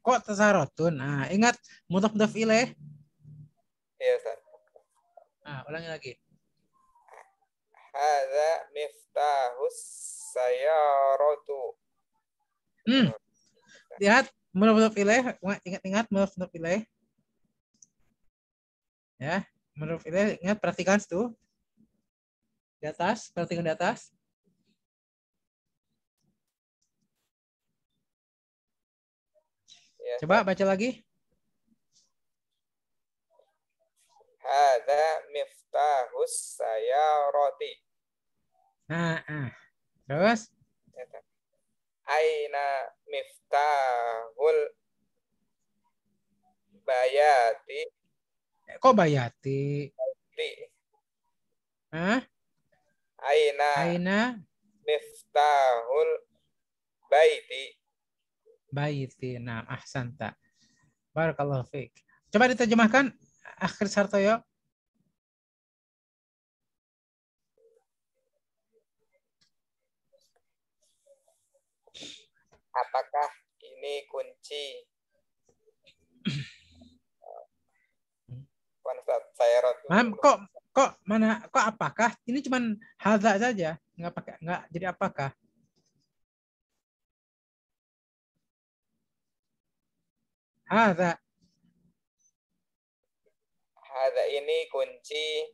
Kok tasarotun? Nah, ingat mudhaf ilaih. Ya, Ustaz. Nah, ulangi lagi. Hadza miftahus sayaratu. Lihat mudhaf ilaih, ingat mudhaf ilaih. Ya, mudhaf ilaih, ingat perhatikan itu. Di atas, perhatikan di atas. Ya, Coba baca lagi. Hadza miftahus sayarati. Nah, terus Aina miftahul bayati. kok bayati? Hah? Aina miftahul baiti. Baiti. Nah, ahsanta. Barakallahu fiik. Coba diterjemahkan Akhir Sartoyo. Apakah ini kunci? Kok apakah? Ini cuman hadza saja, nggak jadi apakah. Hadza ini kunci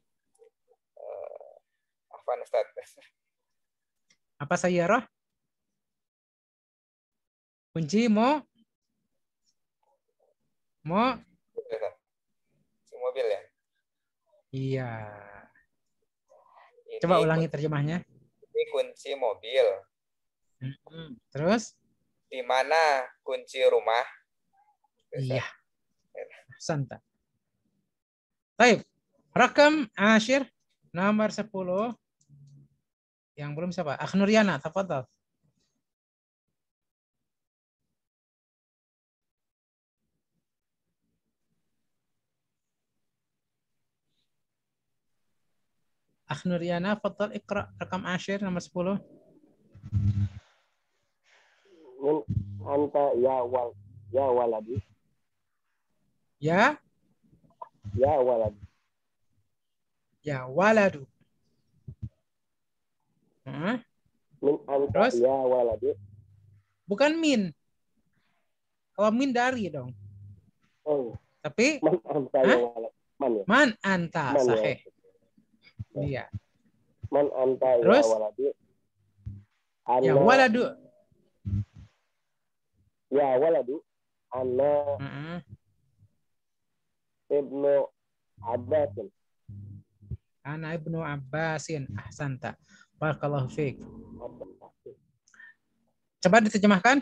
apa Ustaz? Apa sayyarah? Kunci mo mobil ya? Iya. Coba ulangi terjemahnya. Ini kunci mobil. Terus? Di mana kunci rumah? Iya. Santa. Baik. Rakam Ashir nomor 10. Yang belum siapa? Akhnuriana, tafadhal. Akhnuriana, fadhal iqra rakam Ashir nomor 10. Min anta ya waladi. Ya Waladi. Ya waladu. Min anta Terus? ya waladi. Bukan min. Kalau min dari dong. Oh. Tapi Man anta ya waladi. Man anta, sahih. Iya. Man anta Terus? ya waladi. Ya waladu. Ya waladu. Ana ibnu Abbasin. Ana ibnu Abbasin. Ahsanta. Barakallahu fiik. Coba diterjemahkan.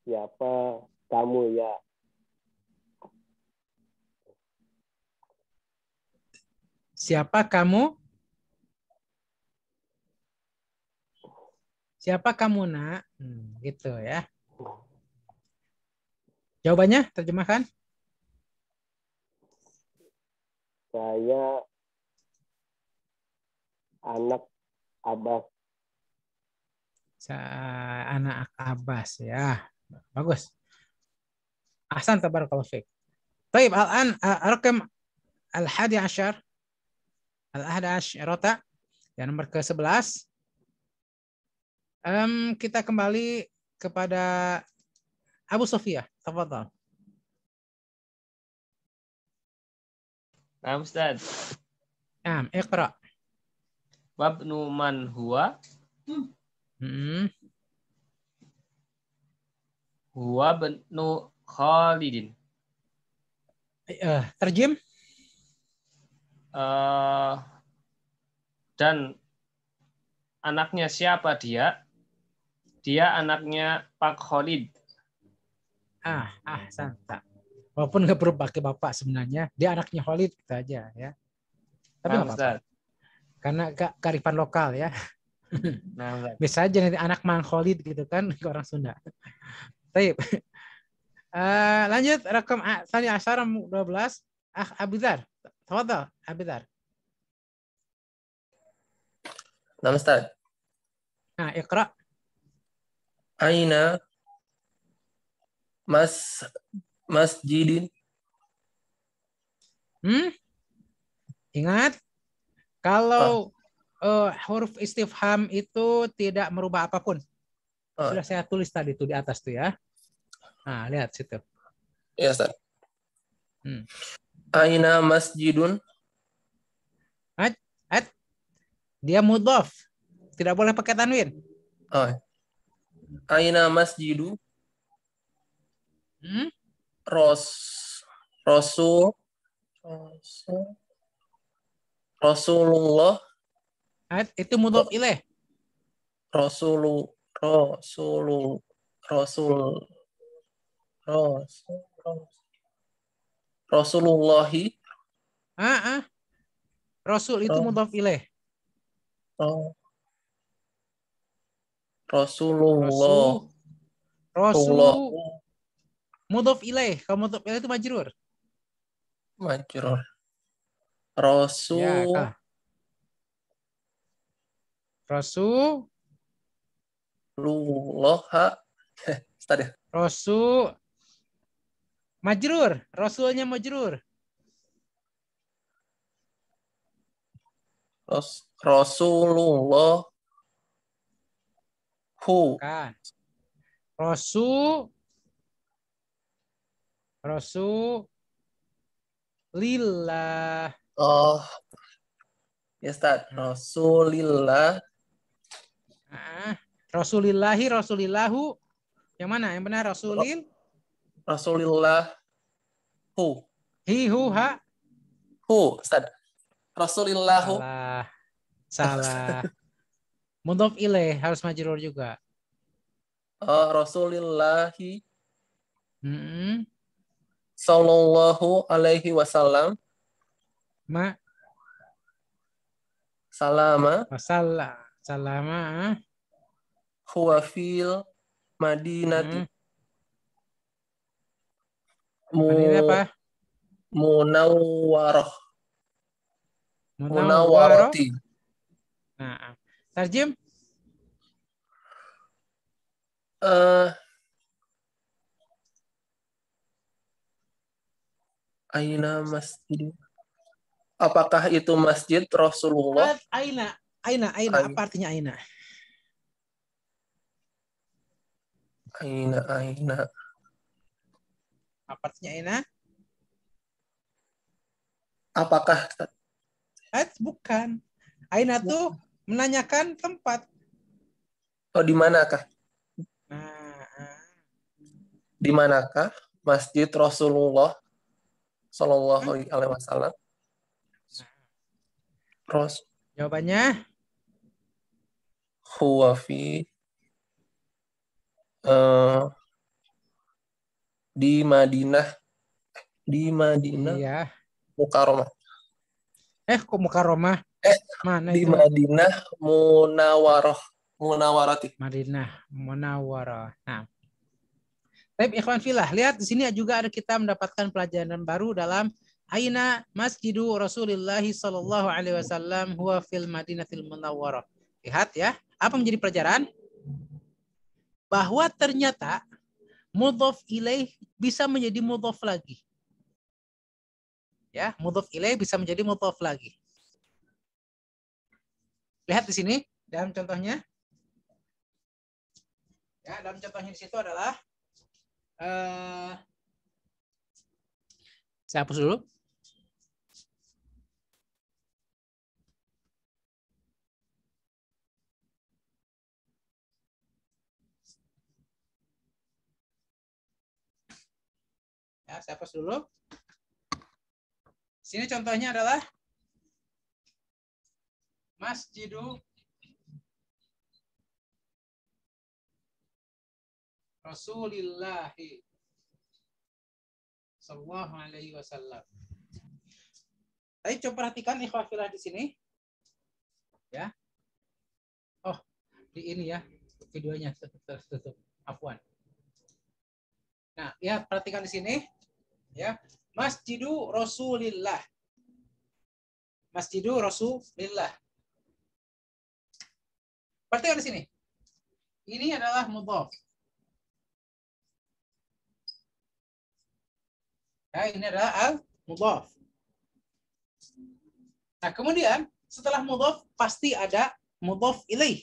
Siapa kamu ya? Siapa kamu? Siapa kamu, nak? Gitu ya. Jawabannya terjemahkan. Saya anak Abbas. Anak Abbas ya. Bagus. Ahsan, tabarakallahu fiik. Baik, al-an rakam al-hadi asyar. Al-ahda asyarata. Yang nomor ke-11. Kita kembali kepada Abu Sofia. Tafadhal. Nah, Ustaz. Iqra. Wabnu man huwa. Huwa bnu Khalidin. Terjem. Dan anaknya siapa dia? Dia anaknya Pak Khalid. Santa. Walaupun nggak perlu pakai bapak sebenarnya, dia anaknya Khalid gitu aja ya. Tapi nggak apa-apa. Karena kearifan lokal ya. Nah, Bisa aja nanti anak Mang Khalid gitu kan ke orang Sunda. Baik. Lanjut rekam tadi asyara 12. Abidar. Tafadhal Abidar. Nah, Ustaz. Nah, Iqra. Aina masjidin. Ingat, kalau huruf istifham itu tidak merubah apapun. Sudah saya tulis tadi tuh di atas tuh ya. Nah, lihat situ. Ya, Ustaz. Aina masjidun. Dia mudhaf. Tidak boleh pakai tanwin. Aina masjidu. Rasulullah. Itu mudhaf ilaih. Rasulullahi. Rasul itu mudhaf ilaih. Rasulullah. Rasul mudhaf ilaih. Kalau mudhaf ilaih itu majrur. Majrur. Rasul. Ya, Kak. Rasulullah. Rasul majrur. Rasulnya majrur. Rasulullah. Kan. Rasulillah. Ya, Ustaz. Rasulillah. Rasulillahu. Yang mana? Yang benar Rasulillah. Hi, hu, ha. Ustaz. Rasulillahu. Salah. Mudhaf ilaih harus majrur juga. Rasulillahi. Sallallahu alaihi wasallam. Salama. Huwa fil madinati. Madinah apa? Munawwarati. Nah, tarjim. Aina masjid. Apakah itu masjid Rasulullah? Aina. Apa artinya aina? Aina. Apa artinya aina? Apakah? Bukan. Aina tuh menanyakan tempat. Di manakah? Di manakah masjid Rasulullah Sallallahu alaihi wasallam? Jawabannya huwa fi di Madinah. Iya. Mukarramah. Kok Mukarramah? Mana di itu? Madinah Munawwarati. Madinah Munawwarah. Nah. Baik, ikhwan fillah, lihat di sini juga ada kita mendapatkan pelajaran baru dalam Aina Masjidu Rasulullah sallallahu alaihi wasallam huwa fil Madinatil Munawwarah. Lihat ya, apa menjadi pelajaran? Bahwa ternyata mudhaf ilaih bisa menjadi mudhaf lagi. Ya, mudhaf ilaih bisa menjadi mudhaf lagi. Lihat di sini dalam contohnya. Ya, dalam contohnya di situ adalah saya hapus dulu. Ya, saya hapus dulu. Sini contohnya adalah Masjidu Rasulillahi sallallahu alaihi wasallam. Tapi coba perhatikan ikhwah fillah di sini. Ya. Oh, di ini ya videonya tutup. Afwan. Nah, ya perhatikan di sini ya. Masjidu Rasulillah. Masjidu Rasulillah. Perhatikan di sini. Ini adalah mudhaf. Ya, ini adalah al-mudhaf. Nah, kemudian setelah mudhaf pasti ada mudhaf ilaih.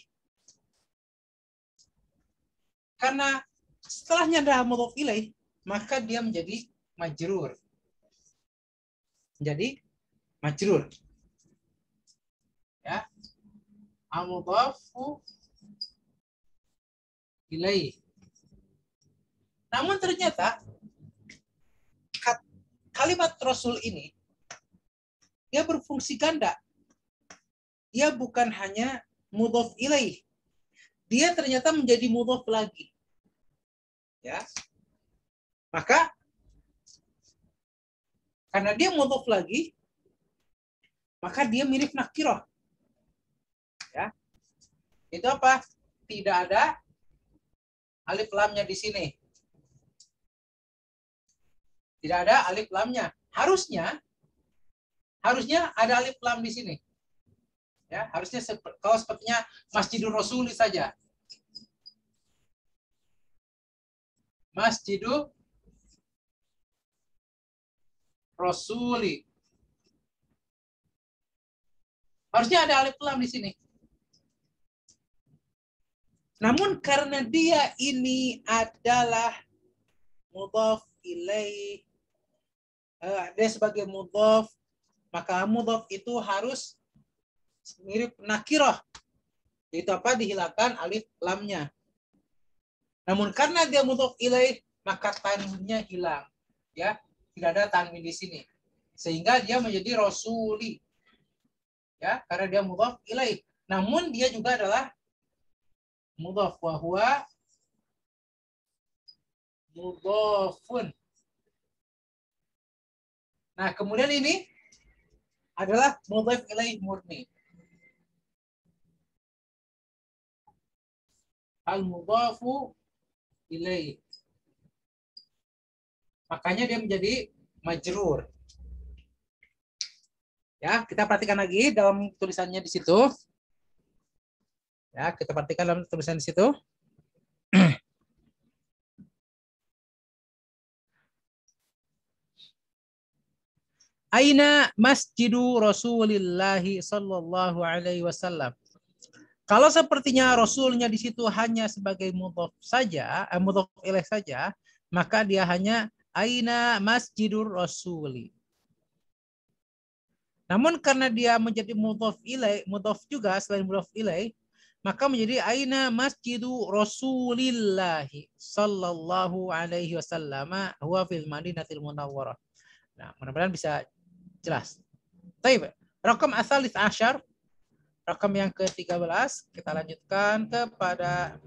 Karena setelahnya ada mudhaf ilaih, maka dia menjadi majrur. Menjadi majrur. Ya. Al-mudhafu ilaih. Namun ternyata kalimat Rasul ini dia berfungsi ganda. Dia bukan hanya mudhaf ilaih. Dia ternyata menjadi mudhaf lagi. Ya. Maka karena dia mudhaf lagi, maka dia mirip nakirah. Ya. Itu apa? Tidak ada alif lamnya di sini. Tidak ada alif lamnya. Harusnya ada alif lam di sini. Ya, harusnya kalau sepertinya Masjidul Rasuli saja. Masjidul Rasuli. Harusnya ada alif lam di sini. Namun karena dia ini adalah mudhaf ilaih, dia sebagai mudhaf, maka mudhaf itu harus mirip nakirah. Itu apa? Dihilangkan alif lamnya. Namun karena dia mudhaf ilaih, maka tanwinnya hilang. Ya, tidak ada tanwin di sini. Sehingga dia menjadi rasuli. Ya, karena dia mudhaf ilaih. Namun dia juga adalah mudhaf wa huwa mudhafun. Nah, kemudian ini adalah mudhaf ilaih murni. Al-mudhafu ilaih. Makanya dia menjadi majrur. Ya, kita perhatikan lagi dalam tulisannya di situ. Ya, kita perhatikan dalam tulisan di situ. Aina masjidu Rasulillahi sallallahu alaihi wasallam. Kalau sepertinya Rasulnya di situ hanya sebagai mudhaf saja, mudhaf ilaih saja, maka dia hanya aina masjidur Rasuli. Namun karena dia menjadi mudhaf ilaih, mudhaf juga selain mudhaf ilaih, maka menjadi aina masjidu Rasulillahi sallallahu alaihi wasallam huwa fil Madinatil Munawwarah. Nah, mudah-mudahan bisa jelas. Baik, rakam asalis asyar, rakam yang ke-13, kita lanjutkan kepada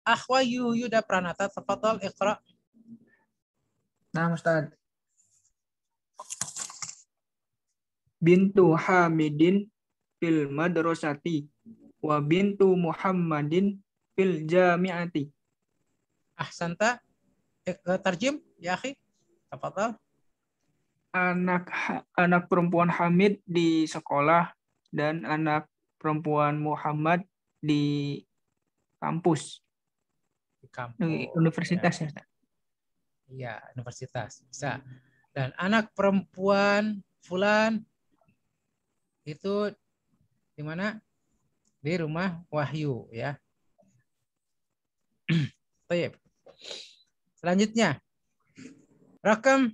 Akhwa Yuda Pranata, tafadhal iqra. Nah, Ustaz. Bintu Hamidin fil madrasati wa bintu Muhammadin fil jami'ati. Ahsanta. Tarjim ya akhi. Tafadhal. Anak perempuan Hamid di sekolah dan anak perempuan Muhammad di kampus. Di kampus. Universitas ya. Iya, universitas. Bisa. Dan anak perempuan Fulan itu di mana? Di rumah Wahyu ya. Baik. Selanjutnya. Rakam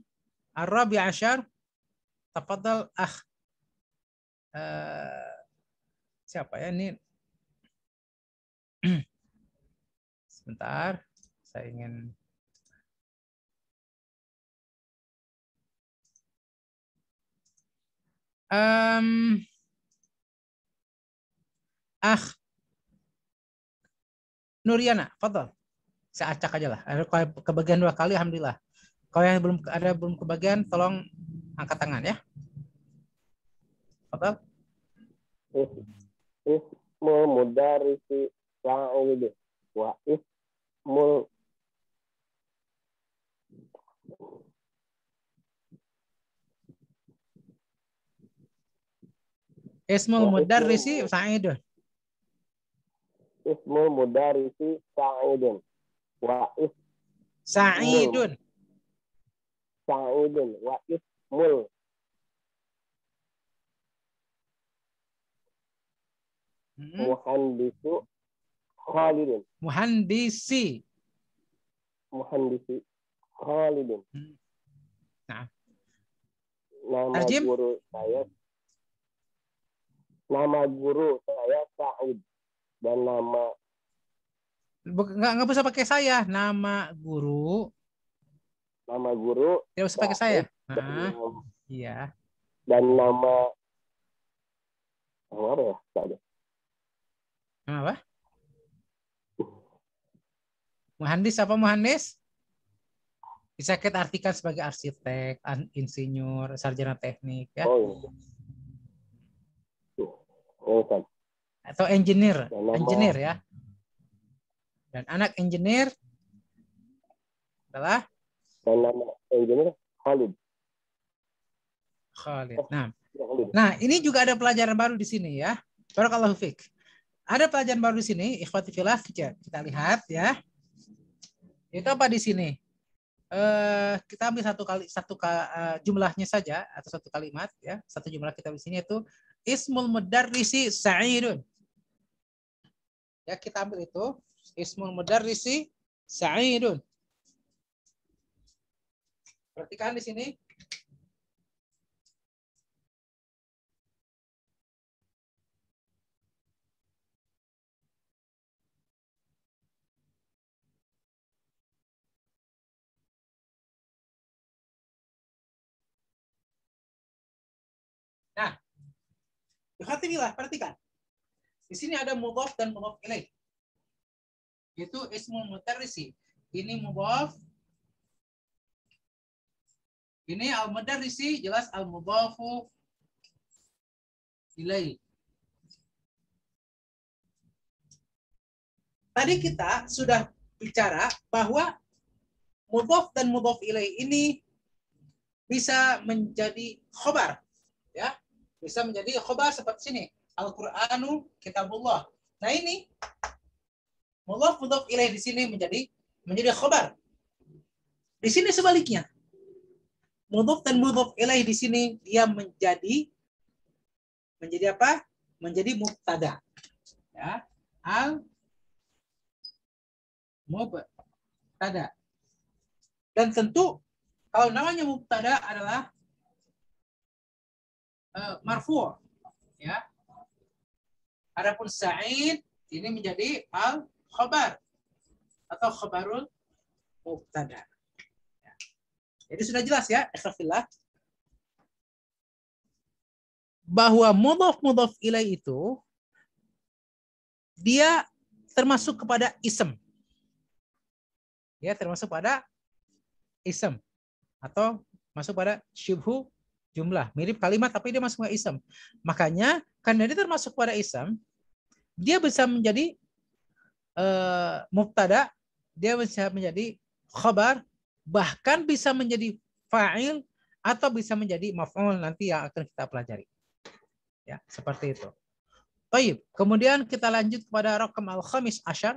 Ar-Rabi' Asyar. Tafadhal akh. Siapa ya ini? Sebentar. Saya ingin Nuriana, fadhal. Saya acak aja lah. Kalau kebagian 2 kali, alhamdulillah. Kalau yang belum kebagian, tolong angkat tangan ya. Fadhal. ismul mudarrisi sa'idin wa ismul Ismul mudarrisi Sa'idun. ismul mudarrisi sa'idin wa Sa'idun. sa'idin wa ismul muhandisu Khalidin. Muhandisi. Muhandisi Khalidin. Nah. Nama Tarjim? guru saya Sa'id dan nama Nggak bisa pakai saya. Nama guru tidak usah pakai saya. dan, Iya. dan nama apa ya? Nama apa? Muhandis apa muhandis? Bisa kita artikan sebagai arsitek, insinyur, sarjana teknik, ya. Atau engineer, ya. Dan anak engineer adalah dan nama engineer Khalid. Nah, ini juga ada pelajaran baru di sini, ya. Barakallahu fiik. Ada pelajaran baru di sini, ikhwati fillah, kita lihat, ya. Itu apa di sini? Kita ambil jumlahnya saja atau satu kalimat, ya. Satu jumlah kita di sini itu ismul mudarrisi Sa'idun. Ya, kita ambil itu ismul mudarrisi Sa'idun. Perhatikan di sini. Nah, perhatikan. Di sini ada mudhaf dan mudhaf ilaih. Itu ismul mudarrisi. Ini mudhaf. Ini al-mudarrisi, jelas al-mudhafu ilaih. Tadi kita sudah bicara bahwa mudhaf dan mudhaf ilaih ini bisa menjadi khobar, ya. Bisa menjadi khobar seperti sini. Al-Qur'anu kitabullah. Nah, ini mudhaf ilaih di sini menjadi khobar. Di sini sebaliknya. Mudhaf dan mudhaf ilaih di sini dia menjadi apa? Menjadi mubtada. Ya. Mubtada. Dan tentu kalau namanya mubtada adalah marfu', ya. Adapun Sa'id ini menjadi al-khabar atau khabarul mubtada. Ya. Jadi sudah jelas, ya, ikhwafillah, bahwa mudhaf ilaih itu dia termasuk kepada ism. Ya, termasuk pada ism atau masuk pada syubhu jumlah, mirip kalimat tapi dia masuk ke ism. Makanya karena dia termasuk pada ism, dia bisa menjadi mubtada, dia bisa menjadi khabar, bahkan bisa menjadi fa'il atau bisa menjadi maf'ul nanti yang akan kita pelajari. Ya, seperti itu. Baik, kemudian kita lanjut kepada raqam al-khamis asyar,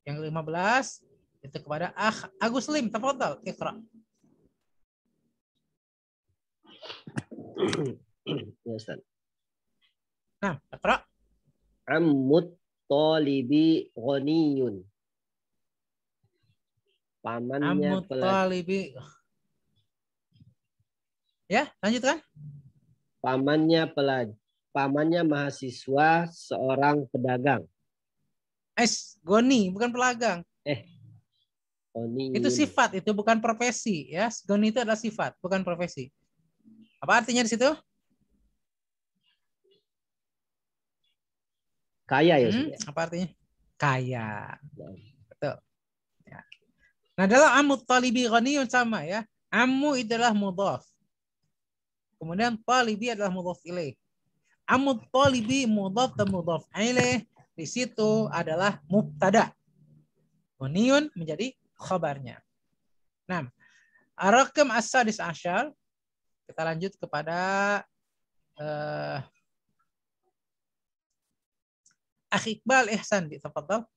yang 15, itu kepada Agus Lim, tafadhal, iqra. Ya, Ustaz. Nah, iqra. Ammut talibi ghaniyun. Pamannya talibi. Ya, lanjutkan. Pamannya mahasiswa seorang pedagang. Goni, bukan pelagang. Goni. Itu sifat, itu bukan profesi, ya. Goni itu adalah sifat, bukan profesi. Apa artinya di situ? Kaya, ya. Apa artinya? Kaya. Betul. Ya. Nah, dalam amut talibi ghaniyun sama, ya. Ammu itu adalah mudhaf. Kemudian talibi adalah mudhaf ilaih. Amut talibi mudhaf dan mudhaf ilaih di situ adalah mubtada. Buniyun menjadi khabarnya. Nah, ar-raqam as-sadis asyar. Kita lanjut kepada Akhi Iqbal Ihsan, tafadhal.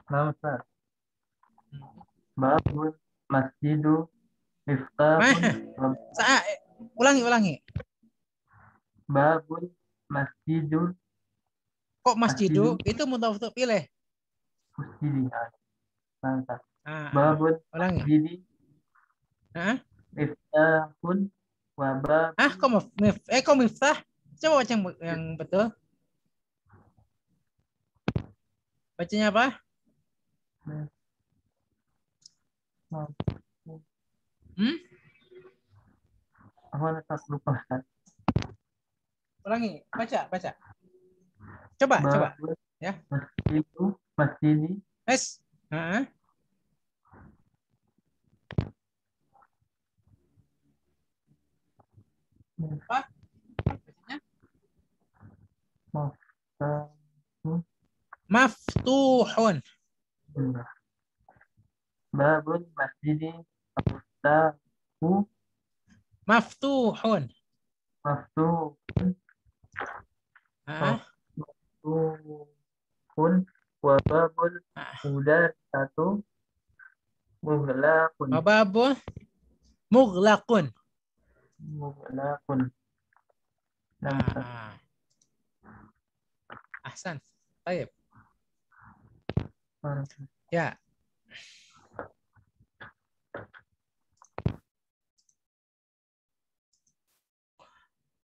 Nah, Ustaz. Babul masjidu miftahun. Ulangi. Babul masjidu. Kok masjidu? Itu mudhaf ilaih. Masjidi. Nah, Ustaz. Babul masjidi. Miftahun wa babul. Kok miftah? Coba baca yang betul. Bacanya apa? Apa lupa, Ustaz? Ulangi, baca. Coba. Ya. Masjidi. Yes. Apa? Maftuhun. Babul masjidi maftuhun. Maftuhun. Wa babul mudarisatu mughlaqun. Wa babul mughlaqun. Ahsan. Baik. Ya.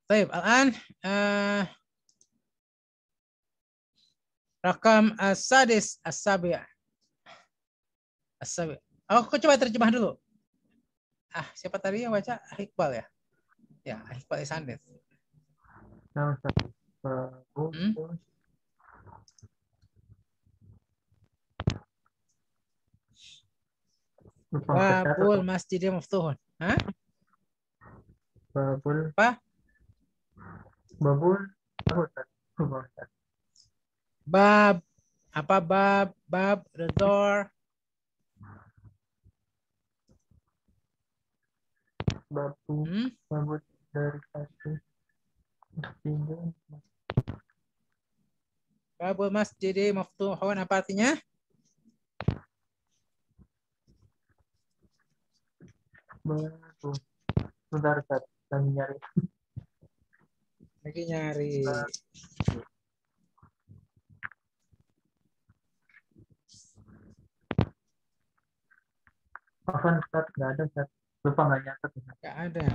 Baik, الآن rakam as-sadis as-sabi'. Aku coba terjemah dulu. Siapa tadi yang baca? Iqbal ya? Ya, Iqbal Ihsan. Babul masjidil maftuhun. Babul apa? Babul Bab apa bab the door. Babul dari satu. Babul masjidil maftuhun apa artinya? Bentar, lagi nyari. Apaan, Ustaz? Nggak ada, Ustaz. Lupa nggak nyatet. Nggak ada.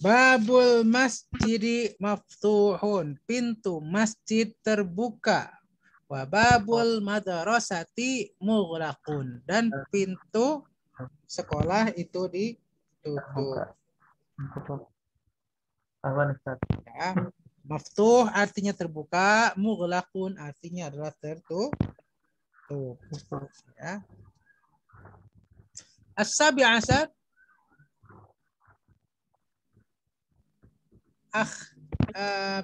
Babul masjidi maftuhun. Pintu masjid terbuka. Wa babul madrasati mughlaqun. Dan pintu sekolah itu ditutup. Ya. Maftuh artinya terbuka, mughlaqun artinya adalah tertutup. Ya. As-sabi' asar.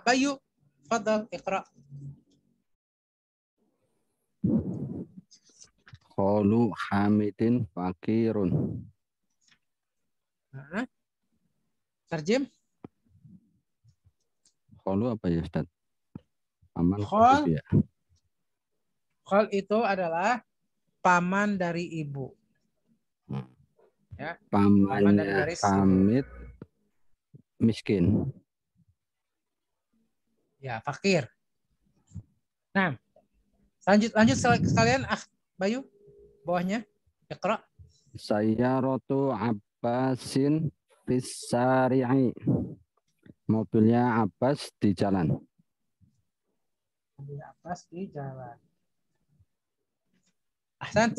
Bayu, fadal, iqra. Qalu hamidin fakirun. Terjem. Qalu apa ya, Ustaz? Paman Khol. ya. Khol itu adalah paman dari ibu. Ya. Pamannya Hamid miskin. Ya, fakir. Nah, lanjut sekalian, Bayu, bawahnya, iqra. Sayyaratu Abbasin fis-sari'i. Mobilnya Abbas di jalan. Mobilnya Abbas di jalan. Ahsan,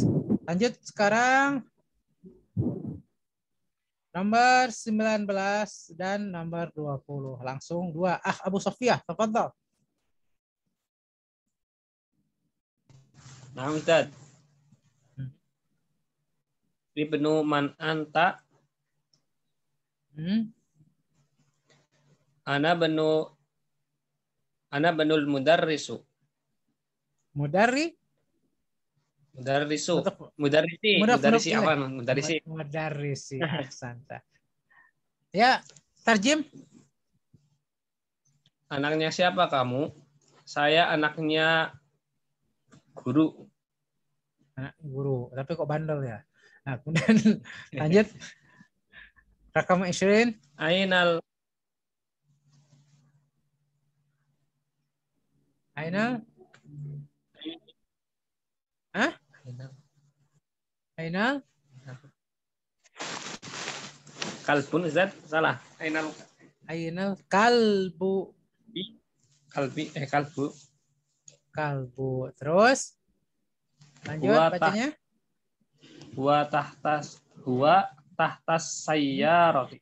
lanjut sekarang nomor 19 dan nomor 20. Langsung dua. Abu Sofia, tafadhal. Nah, Ustaz. Ibnu man anta Ana benul mudarrisu. Mudarrisu. Mudarrisi apa? Mudarrisi. Ahsanta. Ya, tarjim. Anaknya siapa kamu? Saya anaknya guru. Anak guru, tapi kok bandel ya. Nah, kemudian lanjut. Rakam 20. Ainal Hah? Ainal kalbun, Ustaz? Salah. Ainal kalbu. Kalbu. Terus lanjut bacanya. Huwa tahtas sayyarati.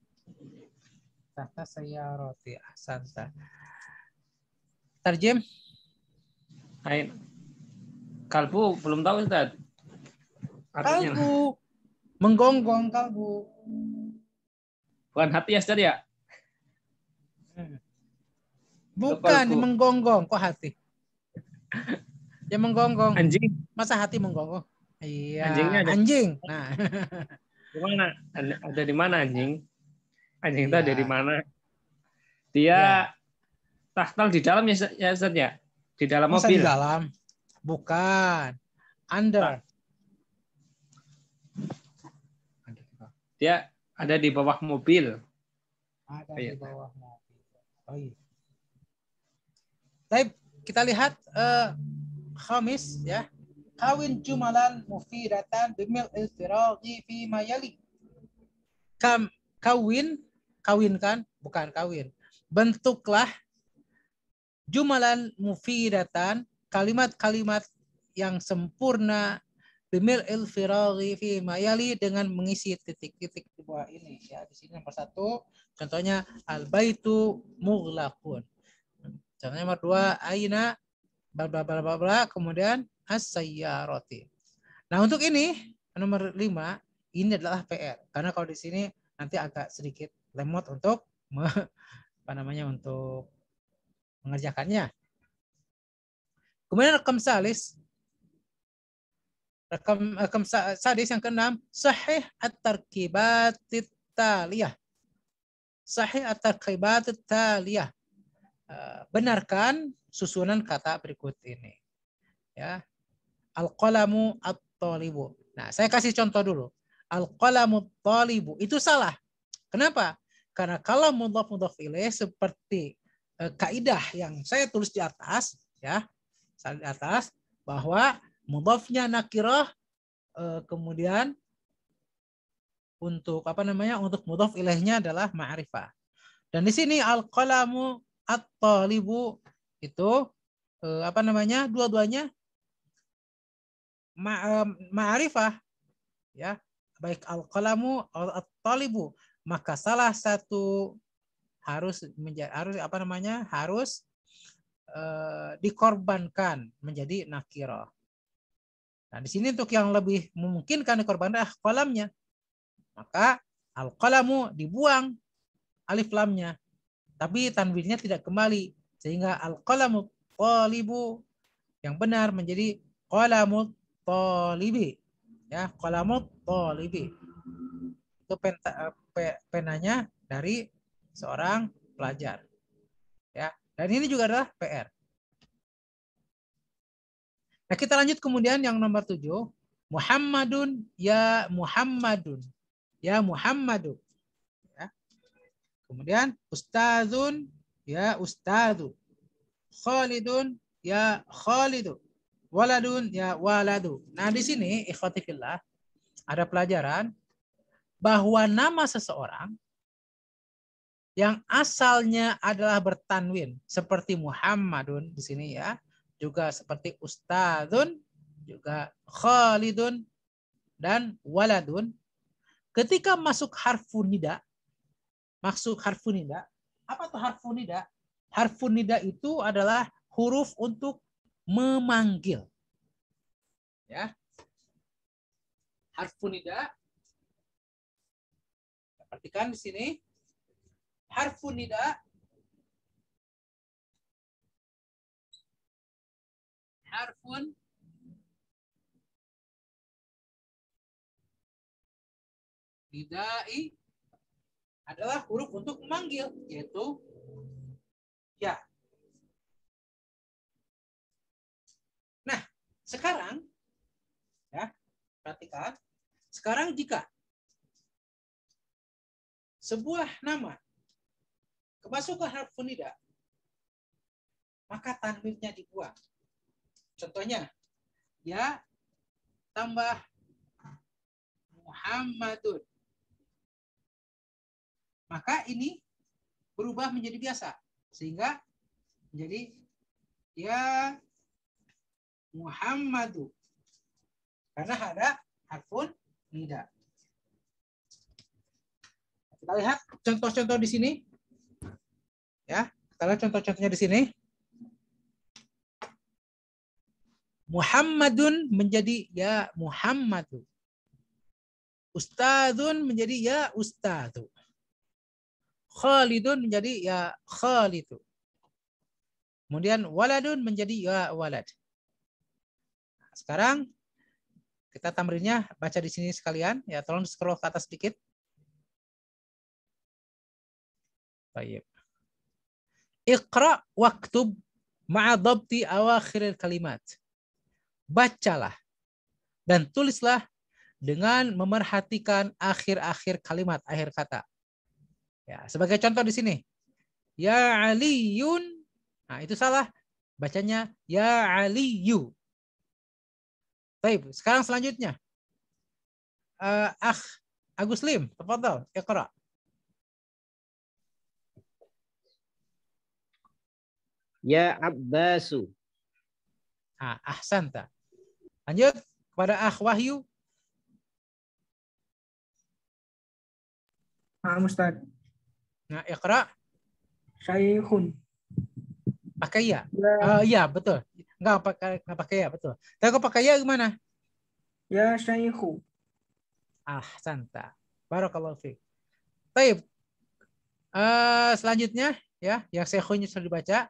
Tahtas sayyarati. Ahsanta. Tarjim. Kalbu belum tahu, Ustaz. Artinya. Kalbu. Menggonggong kalbu. Bukan hati ya, Ustaz ya? Bukan, menggonggong. Kok hati? Ya menggonggong. Anjing. Masa hati menggonggong? Iya. Anjingnya ada. Anjing. Nah. Gimana? Ada di mana anjing? Anjing itu Iya. ada di mana? Dia tahtal di dalam ya, Ustaz ya? Di dalam Masa mobil. di dalam? Bukan. Under. Dia ada di bawah mobil. Ada di bawah mobil. Oh iya. Baik, kita lihat khamis ya. Kawin jumalan mufidatan bimil iltiraghi fi ma yali. Kawinkan, bukan kawin. Bentuklah jumalan mufidatan, kalimat-kalimat yang sempurna bimil iltiraghi fi ma yali, dengan mengisi titik-titik di bawah ini ya. Di sini nomor 1 contohnya al-baitu mughlaqun. Contohnya nomor 2 aina bla bla bla bla bla, kemudian as-sayyarati. Nah, untuk ini nomor 5 ini adalah PR, karena kalau di sini nanti agak sedikit lemot untuk untuk mengerjakannya. Kemudian rakam sadis yang ke-6, sahih at-tarkibat taliyah. Sahih at-tarkibat taliyah. Benarkan susunan kata berikut ini. Ya. Al-qalamu at-talibu. Nah, saya kasih contoh dulu. Al-qalamu at-talibu itu salah. Kenapa? Karena kalau mudhaf ilaih seperti kaidah yang saya tulis di atas ya. Di atas bahwa mudhafnya nakirah, kemudian untuk untuk mudhaf ilaihnya adalah ma'rifah. Dan di sini al-qalamu at-talibu itu dua-duanya ma'rifah ya, baik al-qalamu atau at-talibu, maka salah satu harus dikorbankan menjadi nakirah. Nah, di sini untuk yang lebih memungkinkan dikorbankan qalamnya, maka al-qalamu dibuang alif lamnya, tapi tanwinnya tidak kembali, sehingga al-qalamu talibu yang benar menjadi qalamut talibi ya, qalamut talibi. Itu penanya dari seorang pelajar ya, dan ini juga adalah PR. Nah, kita lanjut kemudian yang nomor 7, Muhammadun ya Muhammadun ya Muhammadu. Kemudian ustadzun ya ustadzu. Khalidun ya Khalidu. Waladun ya waladu. Nah, di sini ikhwati fillah ada pelajaran bahwa nama seseorang yang asalnya adalah bertanwin seperti Muhammadun di sini ya, juga seperti ustadzun, juga Khalidun dan waladun, ketika masuk harfun nida. Maksud harfun nida, apa tuh harfun nida? Harfun nida itu adalah huruf untuk memanggil. Ya. Harfun nida. Perhatikan di sini harfun nida. Harfun nidai adalah huruf untuk memanggil, yaitu ya. Nah, sekarang ya, perhatikan. Sekarang jika sebuah nama kemasukan harfun nida, maka tanwinnya dibuang. Contohnya, ya tambah Muhammadun. Maka ini berubah menjadi biasa. Sehingga menjadi ya Muhammadu. Karena ada harfun nida. Kita lihat contoh-contoh di sini. Ya, kita lihat contoh-contohnya di sini. Muhammadun menjadi ya Muhammadu. Ustadzun menjadi ya Ustadzu. Khalidun menjadi ya Khalidu. Kemudian waladun menjadi ya walad. Sekarang kita tamrinnya baca di sini sekalian. Ya, tolong scroll ke atas sedikit. Baik. Iqra waktub ma'a dhabti awakhiril kalimat. Bacalah dan tulislah dengan memerhatikan akhir-akhir kalimat, akhir kata. Ya, sebagai contoh di sini. Ya Aliyun. Nah, itu salah. Bacanya ya Aliyu. Baik, sekarang selanjutnya. Agus Lim, tafadhal, iqra. Ya Abbasu. Ahsanta. Lanjut kepada Wahyu. Ustaz. Nah, iqra. Syaikhun. Pakai ya? Iya, betul. Enggak pakai ya, betul. Tapi kok pakai ya gimana? Ya syaikhu. Ahsanta. Barakallahu fiik. Baik. Selanjutnya ya, yang syekhnya sudah dibaca.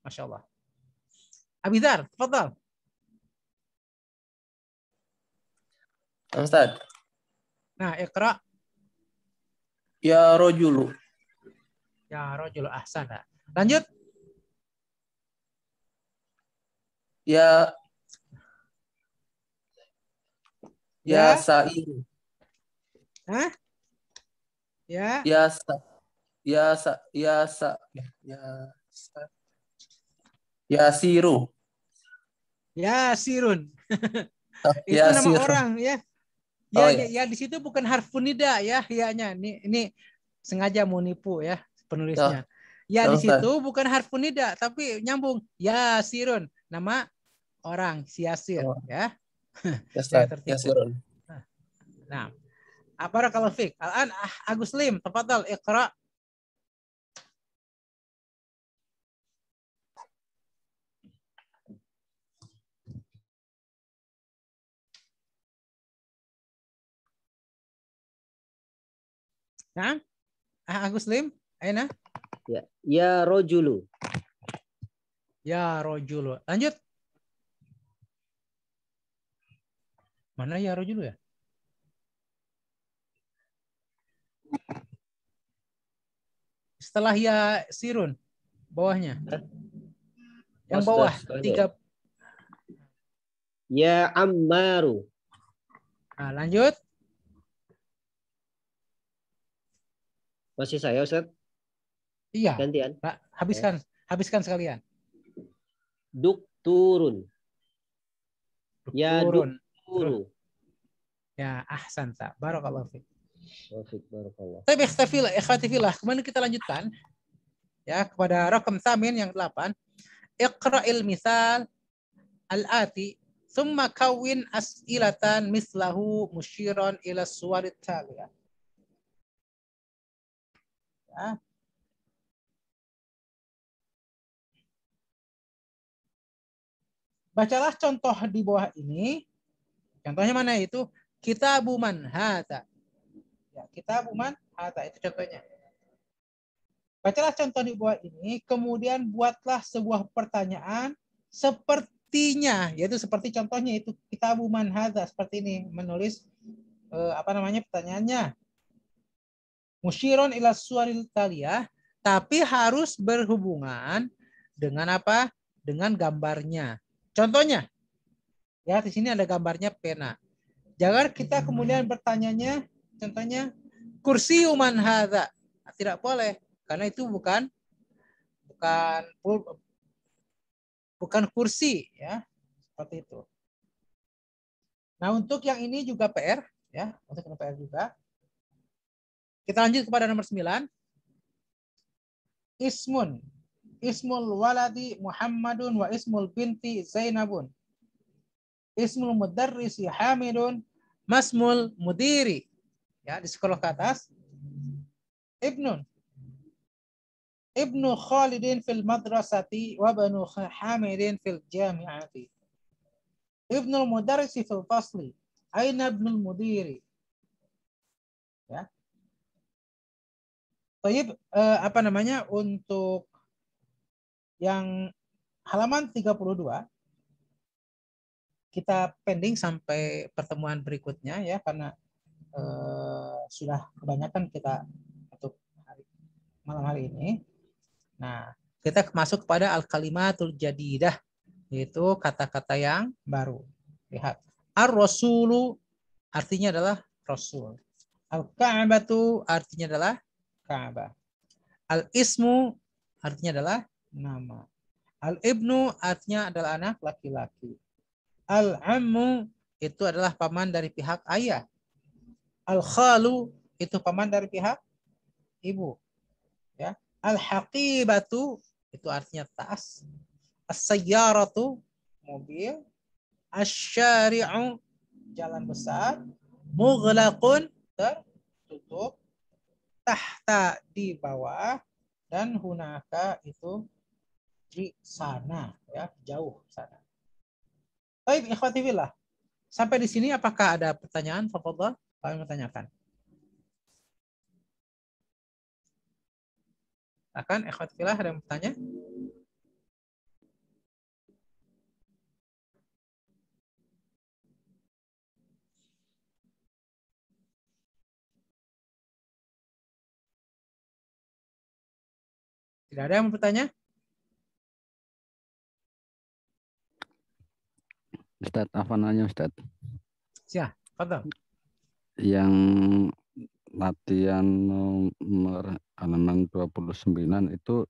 Masya Allah. Abidar, tafadhal. Ustaz. Nah, iqra. Ya rojulu. Ya rojulu, ahsana. Lanjut. Ya sa'iru. Hah? Ya. Ya siru. Ya sirun. Itu Ya nama sirun. orang ya. Ya, di situ bukan harfun nida ya, ya-nya. Ini sengaja mau nipu ya penulisnya. Ya, di situ bukan harfun nida tapi nyambung. Ya sirun, nama orang, si Yasir ya. Ya sirun. Nah, barakallahu fiik. Al-an Agus Lim, tafadhal iqra. Nah, Agus Lim, aina? Ya rojulu. Ya rojulu. Lanjut. Mana ya rojulu ya? Setelah ya sirun, bawahnya. Yang bawah, 3. Ya ammaru. Nah, lanjut. Masih saya, Ustaz? Iya. Gantian. Habiskan sekalian. Dukturun. Ya dukturu. Ya, ahsanta. Barakallahu fiik. Barakallah. Tapi ikhwatifillah, kemudian kita lanjutkan ya kepada rakam tsamin yang 8. Iqra'il misal al-ati thumma kawin as'ilatan mislahu musyiran ila suwarit taliyah. Ya. Bacalah contoh di bawah ini. Contohnya mana itu? kitabu man hadza. Ya, kitabu man hadza itu contohnya. Bacalah contoh di bawah ini, kemudian buatlah sebuah pertanyaan sepertinya, yaitu seperti contohnya itu kitabu man hadza, seperti ini, menulis pertanyaannya. Musyiron ila suwaril taliyah, tapi harus berhubungan dengan apa? Dengan gambarnya. Contohnya, ya di sini ada gambarnya pena. Jangan kita kemudian bertanyanya, contohnya kursi man hadza. Tidak boleh. Karena itu bukan kursi, ya, seperti itu. Nah, untuk yang ini juga PR, ya, untuk yang PR juga. Kita lanjut kepada nomor 9. Ismul waladi Muhammadun wa ismul binti Zainabun. Ismul mudarrisi Hamidun, masmul mudiri. Ya, di sekolah ke atas. Ibnu Khalidin fil madrasati wa banu Hamidin fil jami'ati. Ibnul mudarrisi fil fasli. Aina ibnul mudiri. Ya. Baik, untuk yang halaman 32 kita pending sampai pertemuan berikutnya, ya, karena sudah kebanyakan kita untuk malam hari ini. Nah, kita masuk kepada al-kalimatul jadidah, yaitu kata-kata yang baru. Lihat, ar-rasulu artinya adalah rasul. Al-ka'batu artinya adalah Ka'bah. Al-ismu artinya adalah nama. Al-ibnu artinya adalah anak laki-laki. Al-ammu itu adalah paman dari pihak ayah. Al-khalu itu paman dari pihak ibu. Ya. Al-haqibatu itu artinya tas. As-sayyaratu mobil. Asy-syari'u jalan besar. Mughlaqun tertutup. Tahta di bawah, dan hunaka itu di sana, ya, jauh sana. Baik, ikhwati fillah. Sampai di sini apakah ada pertanyaan? Fadhal, kami menanyakan. Akan ikhwati fillah, ada yang bertanya? Tidak ada yang bertanya? Ustadz, apa nanya Ustadz? Ya, Fadhal. Yang latihan nomor halaman 29 itu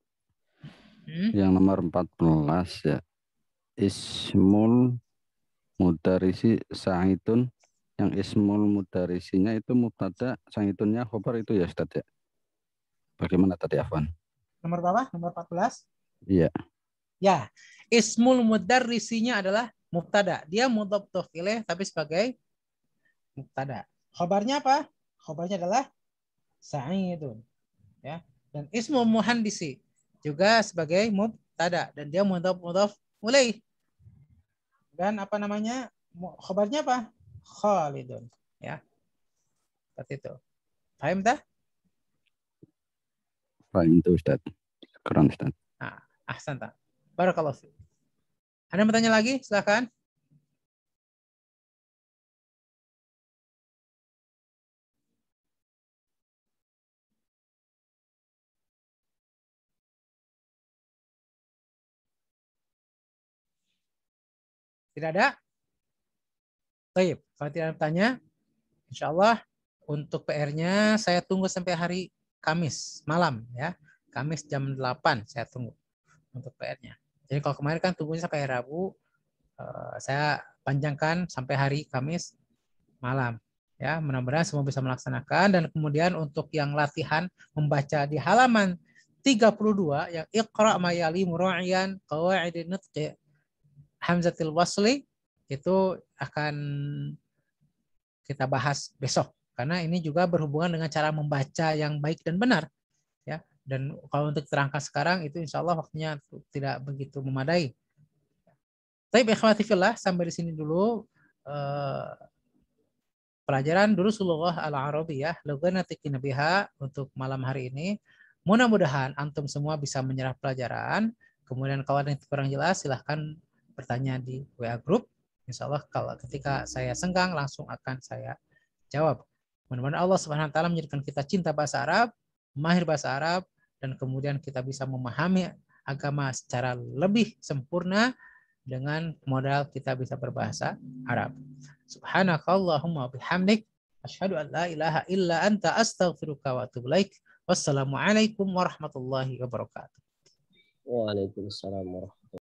yang nomor 14, ya. Ismul mudarisi Sa'idun, yang ismul mudarisinya itu mubtada, Sa'idunnya khobar itu, ya Ustadz, ya. Bagaimana tadi, Afwan? Nomor berapa? Nomor 14? Iya. Ya, ismul mudarrisinya adalah mubtada. Dia mudhaf ilaih tapi sebagai mubtada. Khobarnya apa? Khobarnya adalah Sa'idun. Ya. Dan ismul muhandisi juga sebagai mubtada, dan dia mudhaf ilaih. Dan khobarnya apa? Khalidun. Ya. Seperti itu. Paham tak? Paham itu Ustaz. Keren Ustaz. Nah, ahsanta. Barakallahu fiik. Ada yang bertanya lagi? Silakan. Tidak ada? Baik, kalau tidak ada bertanya, insya Allah untuk PR-nya saya tunggu sampai hari Kamis malam, ya. Kamis jam 8 saya tunggu untuk PR-nya. Jadi kalau kemarin kan tunggunya sampai Rabu, saya panjangkan sampai hari Kamis malam. Ya, mudah-mudahan semua bisa melaksanakan. Dan kemudian untuk yang latihan membaca di halaman 32 yang Iqra ma yali mura'iyan qawaidin nutqi hamzatil wasli, itu akan kita bahas besok, karena ini juga berhubungan dengan cara membaca yang baik dan benar, ya. Dan kalau untuk terangkan sekarang itu insya Allah waktunya tidak begitu memadai. Tapi ikhwati fillah, sampai di sini dulu pelajaran Durusulullah Al-Arabiyah Lughanatikina biha untuk malam hari ini. Mudah-mudahan antum semua bisa menyerap pelajaran. Kemudian kalau ada yang kurang jelas silahkan bertanya di WA group. Insya Allah kalau ketika saya senggang langsung akan saya jawab. Mudah-mudahan Allah Subhanahu wa taala menjadikan kita cinta bahasa Arab, mahir bahasa Arab, dan kemudian kita bisa memahami agama secara lebih sempurna dengan modal kita bisa berbahasa Arab. Subhanakallahumma bihamdik asyhadu an la ilaha illa anta astaghfiruka wa atubu ilaik. Wassalamualaikum warahmatullahi wabarakatuh. Waalaikumsalam warahmatullahi wabarakatuh.